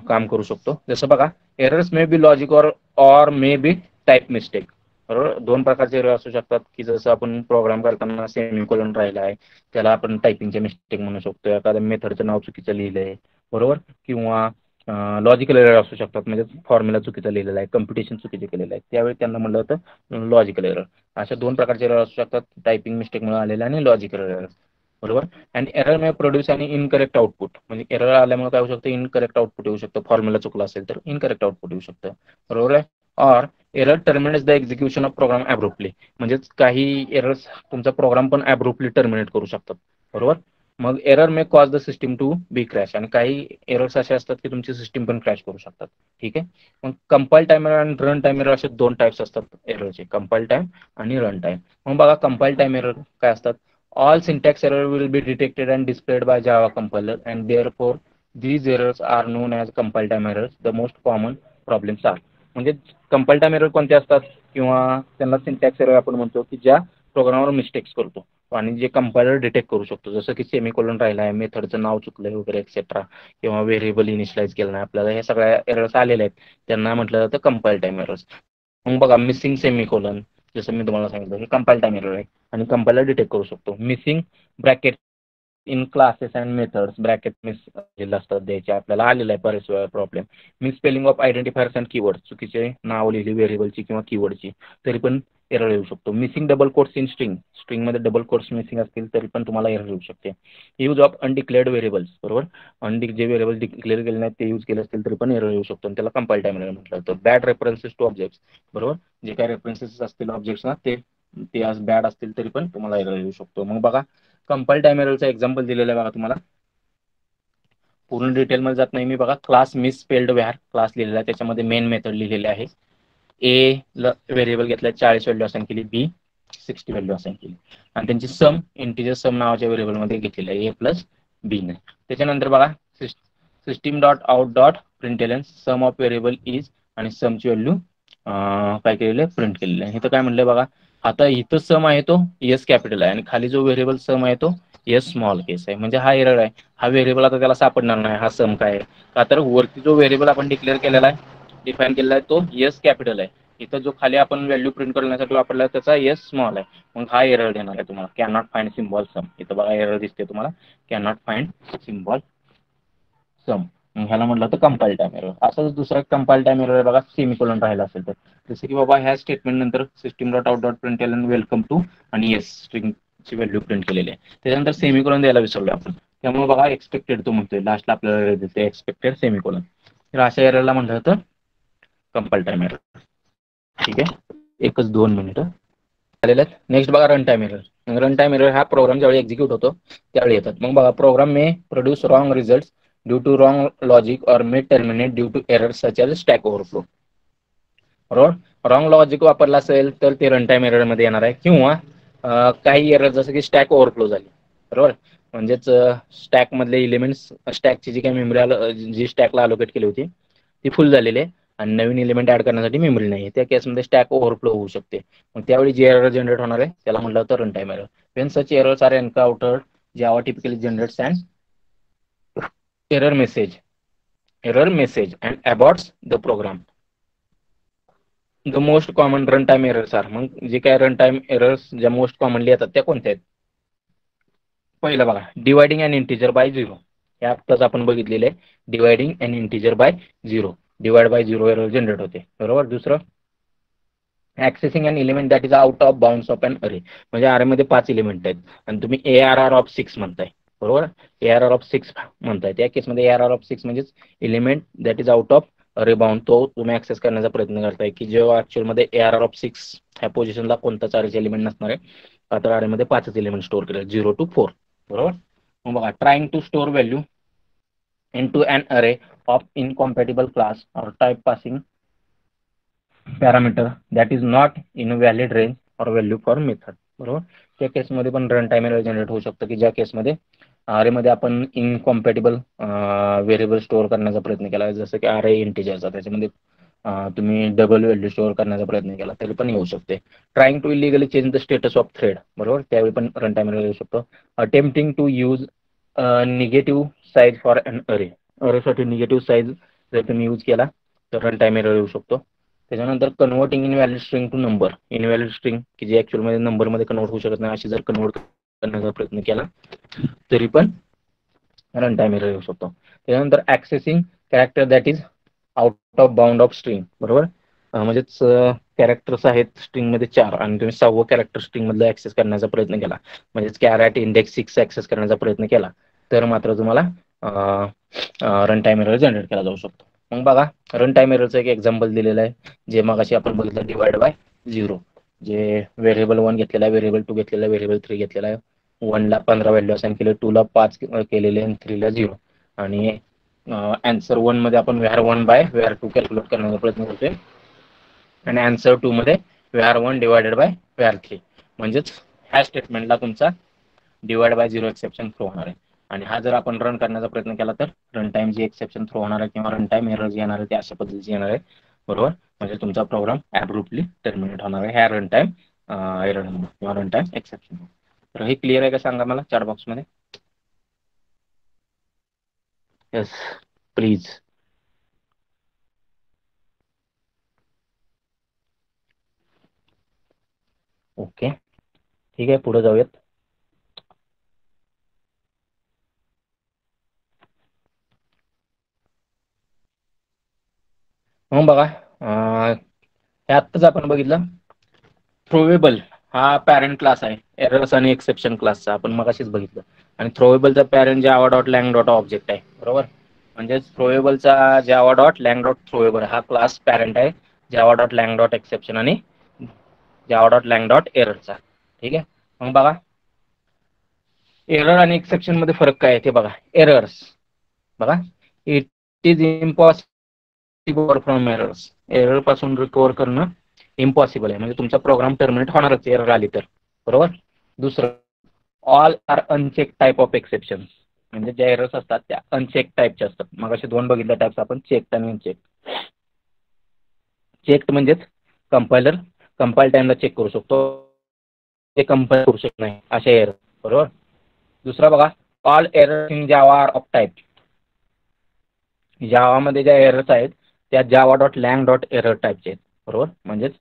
काम करू शकतो. जसं बघा, errors may be logic or may be type mistake. बरोबर, 2 प्रकारचे एरर असू शकतात, की जसं आपण प्रोग्राम करताना सेमिकोलॉन राहिला आहे त्याला आपण टायपिंगचे मिस्टेक म्हणू शकतो. एखाद्या मेथडचं नाव चुकीचं लिहिलंय, बरोबर, किंवा लॉजिकल एरर असू शकतात, म्हणजे फॉर्म्युला चुकीचा लिहिलेला आहे, कम्प्युटेशन चुकीचे केलेलं आहे, त्यावेळी त्यांना म्हणलं होतं लॉजिकल एरर. अशा 2 प्रकारचे एरर असू शकतात, टायपिंग मिस्टेकमुळे आलेले आणि लॉजिकल एरर, बरोबर. आणि एरर मे प्रोड्यूस आणि इनकरेक्ट आउटपुट. म्हणजे एरर आल्यामुळे काय होऊ शकतं, इनकरेक्ट आउटपुट येऊ शकतं. फॉर्म्युला चुकला असेल तर इनकरेक्ट आउटपुट येऊ शकतं, बरोबर आहे. Or error terminates the execution of program abruptly. म्हणजेच काही एरर्स तुमचा प्रोग्राम पण ॲब्रुप्टली टर्मिनेट करू शकतात, बरोबर. मग error may cause the system to be crash. आणि काही एरर्स असे असतात की तुमची सिस्टीम पण क्रॅश करू शकतात. ठीक आहे, मग कंपाईल टाइमर आणि रन टाइम एरर असे 2 टाइप्स असतात एररचे, कंपाईल टाइम आणि रन टाइम. मग बघा, कंपाईल टाइम एरर काय असतात. All syntax error will be detected and displayed by Java compiler, and therefore these errors are known as compile time errors. The most common problems are. म्हणजे compile time error कोणते असतात, किंवा त्यांना syntax error आपण म्हणतो, की ज्या प्रोग्रामवर mistakes करतो आणि जे कंपायलर डिटेक्ट करू शकतो. जसं की सेमिकोलॉन राहिला आहे, मेथडचं नाव चुकलंय वगैरे एक्सेट्रा, किंवा व्हेरिएबल इनिशियलाइज केलं नाही आपल्याला, हे सगळ्या एरर्स आलेले आहेत, त्यांना म्हटलं जातं कंपाईल टाइम एरर्स. मग बघा, मिसिंग सेमिकोलॉन, जसं मी तुम्हाला सांगितलं, हे कंपाईल टाइम एरर आहे आणि कंपायलर डिटेक्ट करू शकतो. Missing bracket in classes and methods, bracket miss केलेले असतात द्यायचे, आपल्याला आलेला आहे बरेच वेळा problem. Miss spelling of identifiers and keyword, चुकीचे नाव लिहिली व्हेरिएबलची किंवा कीवर्डची, तरी पण एरर येऊ शकतो. Missing double quotes in string, स्ट्रिंगमध्ये डबल कोट्स मिसिंग असतील तरी पण तुम्हाला एरर येऊ शकते. यूज ऑफ अनडिक्लेअर्ड व्हेरिएबल्स, बरोबर, जे व्हेरिएबल डिक्लेअर केले नाहीत ते यूज केले असतील तरी पण एरर येऊ शकतो, आणि त्याला कंपाईल टाइम एरर म्हटलं जातं. बॅड रेफरन्सेस टू ऑब्जेक्ट्स, बरोबर, जे काही रेफरन्सेस असतील ऑब्जेक्ट्सना ते आज बॅड असतील तरी पण तुम्हाला एरर येऊ शकतो. मग बघा, कंपाईल टाइम एररचं एक्झाम्पल दिलेलं आहे बघा तुम्हाला. पूर्ण डिटेलमध्ये जात नाही मी. बघा, class miss spelled where class लिहिलेला आहे, त्याच्यामध्ये मेन मेथड लिहिलेले आहे. ए व्हेरिएबल घेतला 40 व्हॅल्यू असाइन केली, बी 60 व्हॅल्यू असाइन केली, आणि त्यांची सम इंटिजर सम नावाच्या व्हेरिएबलमध्ये घेतलेली आहे, ए प्लस बी ने. त्याच्यानंतर बघा, system dot out dot println sum of variable is, आणि समची व्हॅल्यू काय केलेलं आहे, प्रिंट केलेलं आहे. इथं काय म्हणलंय बघा, आता इथं सम आहे तो एस कॅपिटल आहे आणि खाली जो व्हेरिएबल सम आहे तो एस स्मॉल केस आहे. म्हणजे हा एरर आहे, हा व्हेरिएबल आता त्याला सापडणार नाही, हा सम काय आहे का, तर वरती जो व्हेरिएबल आपण डिक्लेअर केलेला आहे, डिफाईन केलेला आहे, तो एस कॅपिटल आहे. इथं जो खाली आपण व्हॅल्यू प्रिंट करण्यासाठी वापरला त्याचा एस स्मॉल आहे. मग हा एरर देणार आहे तुम्हाला, कॅन नॉट फाइंड सिम्बॉल सम. इथं बघा एरर दिसते तुम्हाला, कॅन नॉट फाइंड सिम्बॉल सम. ह्याला म्हटलं तर कंपाईल टाइम एरर. असंच दुसरा कंपाईल टाइम एरर आहे बघा, सेमिकोलॉन राहिला असेल तर, जसं की बाबा ह्या स्टेटमेंट नंतर system dot out dot println welcome to, आणि येस स्ट्रिंगची व्हॅल्यू प्रिंट केलेली आहे, त्याच्यानंतर सेमिकोलॉन द्यायला विसरलो आपण. त्यामुळे बघा एक्सपेक्टेड तो म्हणतोय, लास्टला आपल्याला देते एक्सपेक्टेड सेमिकोलॉन. तर अशा एररला म्हटलं तर कंपाईल टाइम एरर. ठीक आहे, एकच 2 मिनिटं झालेलं आहेत. नेक्स्ट बघा, run time error. Run time error हा प्रोग्राम ज्यावेळी एक्झिक्यूट होतो त्यावेळी येतात. मग बघा, program may produce wrong result due to wrong logic or may terminate due to error such as stack overflow, बरोबर. रॉंग लॉजिक वापरला असेल तर ते रन टाइम एरर मध्ये येणार आहे, किंवा काही एरर जसं की स्टॅक ओव्हरफ्लो झाली, बरोबर. म्हणजेच स्टॅक मधले इलिमेंट्स, स्टॅकची जी काही मेमरी जी स्टॅकला अलोकेट केली होती ती फुल झालेली आहे आणि नवीन एलिमेंट ऍड करण्यासाठी मेमरी नाही आहे, त्या केसमध्ये स्टॅक ओव्हरफ्लो होऊ शकते. मग त्यावेळी जे एरर जनरेट होणार आहे त्याला म्हटलं होतं run time error. When such errors are encountered, Java typically generates an error message and aborts the program. The most common run time errors are. मग जे काय रन टाइम एरर्स ज्या मोस्ट कॉमनली येतात त्या कोणत्या आहेत? पहिलं बघा, dividing an integer by zero. हे आत्ताच आपण बघितलेलं आहे. Dividing an integer by zero. Divide by zero error generate होते. बरोबर. दुसरं, accessing an element that is out of bounds of an array. म्हणजे अरेमध्ये 5 एलिमेंट आहेत आणि तुम्ही ARR ऑफ 6 म्हणताय. बरोबर. ARR ऑफ 6 म्हणताय. त्या केसमध्ये ARR ऑफ 6 म्हणजेच element that is out of अरे बाउंड, तो तुम्ही ऍक्सेस करण्याचा प्रयत्न करताय की जेव्हा ऍक्च्युअलमध्ये ARR ऑफ 6 ह्या पोझिशनला कोणताच अरेचे एलिमेंट नसणार आहे. आता अरेमध्ये 5 एलिमेंट स्टोअर केले, 0 to 4. बरोबर. मग बघा, trying to store value into an array of incompatible class or type passing parameter that is not in a valid range or value for method. बरोबर. त्या केसमध्ये पण रन टाइम एरर जनरेट होऊ शकतं की ज्या केसमध्ये अरेमध्ये आपण इनकॉम्पॅटिबल व्हेरिएबल स्टोअर करण्याचा प्रयत्न केला, जसं की अरे इंटिजरचा, त्याच्यामध्ये तुम्ही डबल व्हॅल्यू स्टोअर करण्याचा प्रयत्न केला तरी पण येऊ शकते. Trying to illegally change the status of thread. बरोबर. त्यावेळी पण रन टाइम एरर येऊ शकतो. Attempting to use negative size for an array. अरेसाठी निगेटिव्ह साईज जर तुम्ही यूज केला तर रन टाइम एरर येऊ शकतो. त्याच्यानंतर converting invalid string to number. Invalid string की जे ऍक्च्युअलमध्ये नंबरमध्ये कन्वर्ट होऊ शकत नाही, अशी जर कन्वर्ट करण्याचा प्रयत्न केला तरी पण रन टाइम एरर येऊ शकतो. त्याच्यानंतर ऍक्सेसिंग character that is out of bound of string. बरोबर. म्हणजेच कॅरेक्टर्स आहेत स्ट्रिंगमध्ये 4 आणि तुम्ही 6वं कॅरेक्टर स्ट्रिंगमधलं ऍक्सेस करण्याचा प्रयत्न केला, म्हणजेच कॅरेट इंडेक्स 6 ऍक्सेस करण्याचा प्रयत्न केला तर मात्र तुम्हाला रन टाइम एरर जनरेट केला जाऊ शकतो. मग बघा, रन टाइम एररचं एक एक्झाम्पल दिलेलं आहे, जे मगाशी आपण बघितलं, डिवाइड बाय झिरो. जे व्हेरिएबल 1 घेतलेला आहे, व्हेरिएबल 2 घेतलेला आहे, व्हेरिएबल 3 घेतलेला आहे. 1ला 15 व्हॅल्यू असाइन केले, 2ला 5 केलेले आणि 3ला 0. आणि आन्सर 1 मध्ये आपण var1 बाय var2 कॅल्क्युलेट करण्याचा प्रयत्न करतोय आणि आन्सर 2 मध्ये var1 डिवायडेड बाय var3. म्हणजेच ह्या स्टेटमेंटला तुमचा divide by zero exception throw होणार आहे. आणि हा जर आपण रन करण्याचा प्रयत्न केला तर रन टाइम जी एक्सेप्शन थ्रो होणार आहे किंवा रन टाइम एरर जी येणार आहे ते अशा पद्धतीची येणार आहे. बरोबर. म्हणजे तुमचा प्रोग्राम ॲब्रुप्टली टर्मिनेट होणार आहे ह्या रन टाइम एरर किंवा रन टाइम एक्सेप्शन. तर हे क्लिअर आहे का सांगा मला चॅट बॉक्समध्ये. Yes please. ओके, ठीक आहे, पुढे जाऊयात. मग बघा, हे आत्ताच आपण बघितलं, थ्रोवेबल हा पॅरेंट क्लास आहे एरर्स आणि एक्सेप्शन क्लासचा, आपण मगाशीच बघितलं. आणि थ्रोवेबलचा parent Java dot lang dot object आहे. बरोबर. म्हणजे थ्रोवेबलचा जावा डॉट लँग डॉट थ्रोवेबल हा क्लास पॅरेंट आहे Java dot lang dot exception आणि जावा डॉट लँग डॉट एररचा. ठीक आहे. मग बघा, एरर आणि एक्सेप्शन मध्ये फरक काय आहे ते बघा. एरर्स बघा, it is impossible from errors. Error पासून रिकव्हर करणं इम्पॉसिबल आहे, म्हणजे तुमचा प्रोग्राम टर्मिनेट होणारच एरर आली तर. बरोबर. दुसरं, all are uncheck type of exception. म्हणजे ज्या एरर्स असतात त्या अनचेक टाईपच्या असतात. मग असे 2 बघितल्या टाईप्स आपण, चेक्ड आणि अनचेक. चेक्ड म्हणजेच कंपाईल टाइमला चेक करू शकतो, ते कंपाईल करू शकत नाही अशा एरर. बरोबर. दुसरा बघा, all error in Java are of type. जावामध्ये ज्या एरर्स आहेत त्या Java dot lang dot error टाईपचे आहेत. बरोबर. म्हणजेच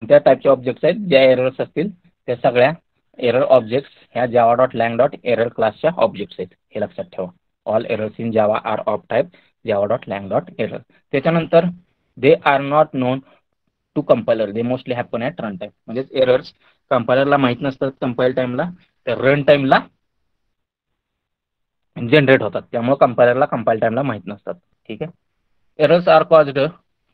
त्या टाईपचे ऑब्जेक्ट्स आहेत, ज्या एरर्स असतील त्या सगळ्या एरर ऑब्जेक्ट्स ह्या Java dot lang dot error क्लासच्या ऑब्जेक्ट्स आहेत, हे लक्षात ठेवा. All errors in Java are of type Java dot lang dot error. त्याच्यानंतर they are not known to compiler, they mostly happen at run time. म्हणजेच errors कंपायलरला माहीत नसतात कंपाईल टाईमला, तर रन टाईमला जनरेट होतात, त्यामुळे कंपायलरला कंपाईल टाईमला माहीत नसतात. ठीक आहे. Errors are caused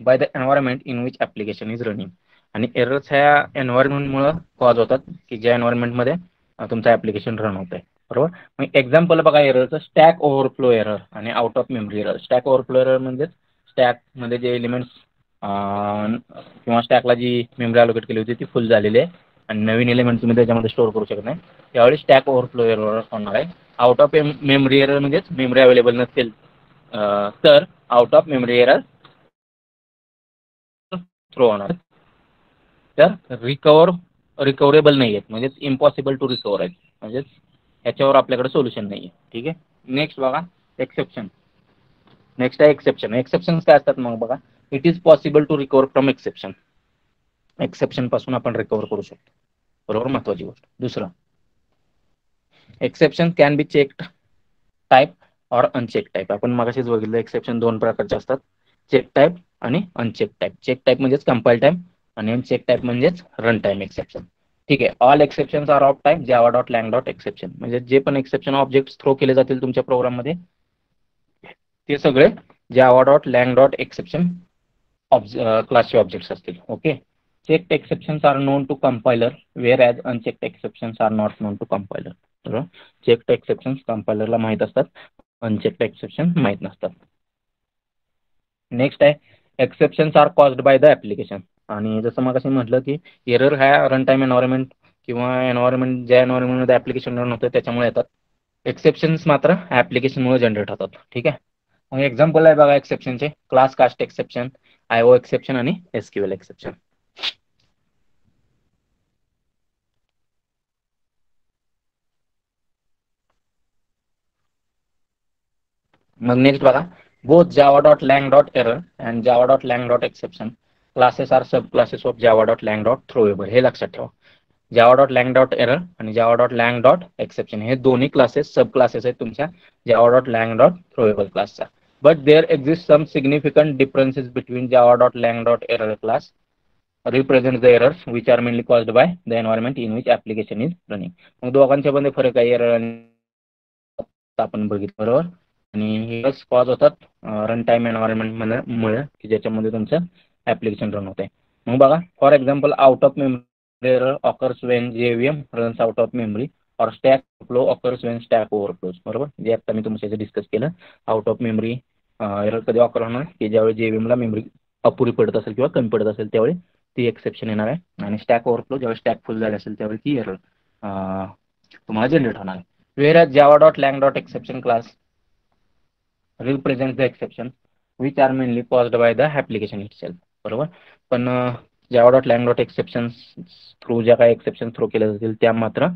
by the environment in which application is running. आणि एरर्स ह्या एन्व्हायरमेंटमुळे कॉज होतात की ज्या एन्व्हायरमेंटमध्ये तुमचं ॲप्लिकेशन रन होत आहे. बरोबर. मग एक्झाम्पल बघा एररचं, स्टॅक ओव्हरफ्लो एरर आणि out of memory error. Stack overflow error म्हणजे स्टॅकमध्ये जे एलिमेंट्स किंवा स्टॅकला जी मेमरी अलोकेट केली होती ती फुल झालेली आहे आणि नवीन एलिमेंट तुम्ही त्याच्यामध्ये स्टोअर करू शकत नाही, त्यावेळी स्टॅक ओव्हरफ्लो एरर होणार आहे. आउट ऑफ मेमरी एरर म्हणजेच मेमरी अवेलेबल नसेल तर out of memory error throw होणार. तर रिकव्हरेबल नाही आहेत, म्हणजेच इम्पॉसिबल टू रिकव्हर आहेत, म्हणजेच ह्याच्यावर आपल्याकडे सोल्युशन नाही आहे. ठीक आहे. नेक्स्ट बघा, एक्सेप्शन. नेक्स्ट आहे एक्सेप्शन. एक्सेप्शन्स काय असतात मग बघा, it is possible to recover from exception. Exception पासून आपण रिकवर करू शकतो. बरोबर, महत्वाची गोष्ट. दुसरं, exception can be checked type और अनचेक टाईप. आपण मागाशीच बघितलं एक्सेप्शन दोन प्रकारचे असतात, चेक टाईप आणि अनचेक टाईप. चेक टाईप म्हणजेच कंपाईल टाईम आणि अनचेक टाईप म्हणजेच रन टाईम एक्सेप्शन. ठीक आहे. All exceptions are of type Java dot lang dot exception. म्हणजे जे पण एक्सेप्शन ऑब्जेक्ट थ्रो केले जातील तुमच्या प्रोग्राममध्ये ते सगळे Java dot lang dot exception क्लासचे ऑब्जेक्ट्स असतील. Okay. Checked exceptions are known to compiler whereas unchecked exceptions are not known to compiler. बरोबर, चेक्ड एक्सेप्शन्स कंपायलरला माहीत असतात, अनचेक्ड एक्सेप्शन माहीत नसतात. नेक्स्ट आहे exceptions are caused by the application. आणि जसं मग असं म्हटलं की एरर ह्या रन टाईम एन्व्हायरमेंट किंवा एन्व्हायरमेंट ज्या एन्व्हायरमेंटमध्ये ॲप्लिकेशन रन होतं त्याच्यामुळे येतात. एक्सेप्शन्स मात्र ॲप्लिकेशनमुळे जनरेट होतात. ठीक आहे. मग एक्झाम्पल आहे बघा एक्सेप्शनचे, class cast exception, IO exception आणि एसक्यूएल एक्सेप्शन. मग नेक्स्ट बघा, both Java dot lang dot error and Java dot lang dot exception classes are subclasses of Java dot lang dot throwable. हे लक्षात ठेवा. Java dot lang dot error आणि Java dot lang dot exception हे दोन्ही classes subclasses आहेत तुमच्या Java dot lang dot throwable क्लासचा. But there exist some significant differences between Java dot lang dot error class represents the errors which are mainly caused by the environment in which application is running. मग दोघांच्या मध्ये फरक आहे error आणि आपण बघितलं. बरोबर. आणि एरर्स कॉज होतात रन टाईम एन्व्हायरमेंट मुळे की ज्याच्यामध्ये तुमचं ऍप्लिकेशन रन होत आहे. मग बघा, for example out of memory error occurs when JVM runs out of memory और stack flow occurs when stack overflows. बरोबर, जे आता मी तुमच्याशी डिस्कस केलं. आउट ऑफ मेमरी एरर कधी ऑकर होणार की ज्यावेळी जेव्हीएमला मेमरी अपुरी पडत असेल किंवा कमी पडत असेल त्यावेळी ती एक्सेप्शन येणार आहे. आणि स्टॅक ओव्हरफ्लो ज्यावेळी स्टॅक फुल झाले असेल त्यावेळी ती एरर तुम्हाला जनरेट होणार आहे. Whereas Java dot lang dot exception class represents the exception which are mainly caused by the application itself. बरोबर. पण Java dot lang dot exceptions through ज्या काही एक्सेप्शन थ्रो केल्या जातील त्या मात्र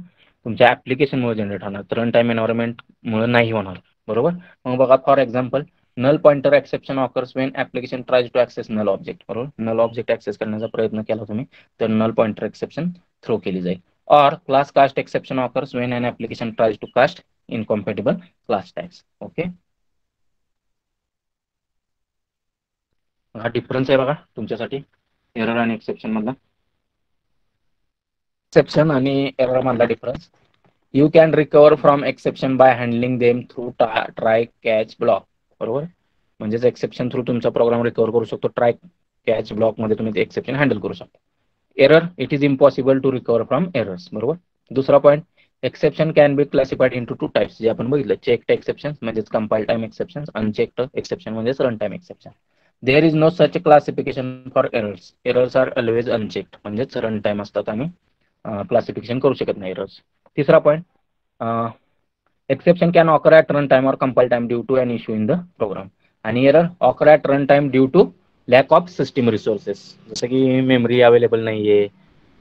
तुमच्या ऍप्लिकेशनमुळे जनरेट होणार, रन टाईम एन्व्हायरमेंटमुळे नाही होणार. बरोबर. मग बघा, for example null pointer exception occurs when application tries to access null object. बरोबर, नल ऑब्जेक्ट ऍक्सेस करण्याचा प्रयत्न केला तुम्ही तर नल पॉइंटर एक्सेप्शन थ्रो केली जाईल. or class cast exception occurs when an application tries to cast incompatible class tags. Okay. हा difference आहे बघा तुमच्यासाठी एरर आणि एक्सेप्शन मधला. एक्सेप्शन आणि एरर मधला difference. You can recover from exception by handling them through try catch block. बरोबर, म्हणजेच एक्सेप्शन थ्रू तुमचा प्रोग्राम रिकवर करू शकतो. ट्राय कॅच ब्लॉक मध्ये तुम्ही एक्सेप्शन हँडल करू शकता. Error, it is impossible to recover from errors. बरोबर. दुसरा point, exception can be classified into two types, जे आपण बघितलं. चेक्ड एक्सेप्शन म्हणजेच compile time exception, unchecked exception म्हणजेच run time exception. There is no such classification for errors. Errors are always unchecked म्हणजेच run time असतात आणि classification करू शकत नाही एरर्स. तिसरा point, exception can occur at run time और compile time due to an issue in the program. आणि error occur at run time due to lack of system resources. जसं की मेमरी अवेलेबल नाहीये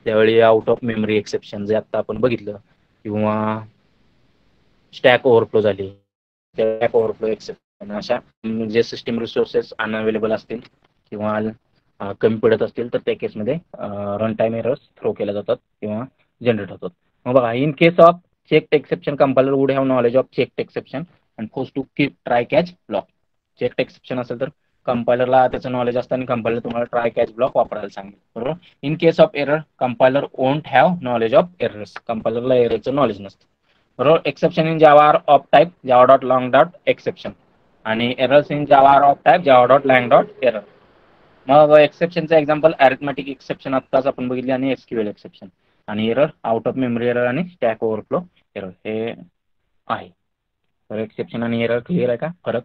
त्यावेळी आउट ऑफ मेमरी एक्सेप्शन जे आता आपण बघितलं, किंवा स्टॅक ओव्हरफ्लो झाली, स्टॅक ओव्हरफ्लो एक्सेप्शन. अशा जे सिस्टीम रिसोर्सेस अनअवेलेबल असतील किंवा कमी पडत असतील तर त्या केसमध्ये रन टाइम एरर्स थ्रो केल्या जातात किंवा जनरेट होतात. मग बघा, in case of checked exception compiler would have knowledge of checked exception and force to keep try catch block. Checked exception असेल तर कंपायलरला त्याचं नॉलेज असतं आणि कंपायलर तुम्हाला ट्राय कॅच ब्लॉक वापरायला सांगेल. बरोबर. In case of error compiler won't have knowledge of errors. कंपायलरला एररचं नॉलेज नसतं. बरोबर. Exception in Java are of type Java dot lang dot exception आणि errors in Java are of type Java dot lang dot error. मग एक्सेप्शनचं example arithmetic exception आत्ताच आपण बघितले आणि एसक्यूएल एक्सेप्शन. आणि error out of memory error आणि stack overflow error हे आहे. तर एक्सेप्शन आणि एरर क्लिअर आहे का फरक?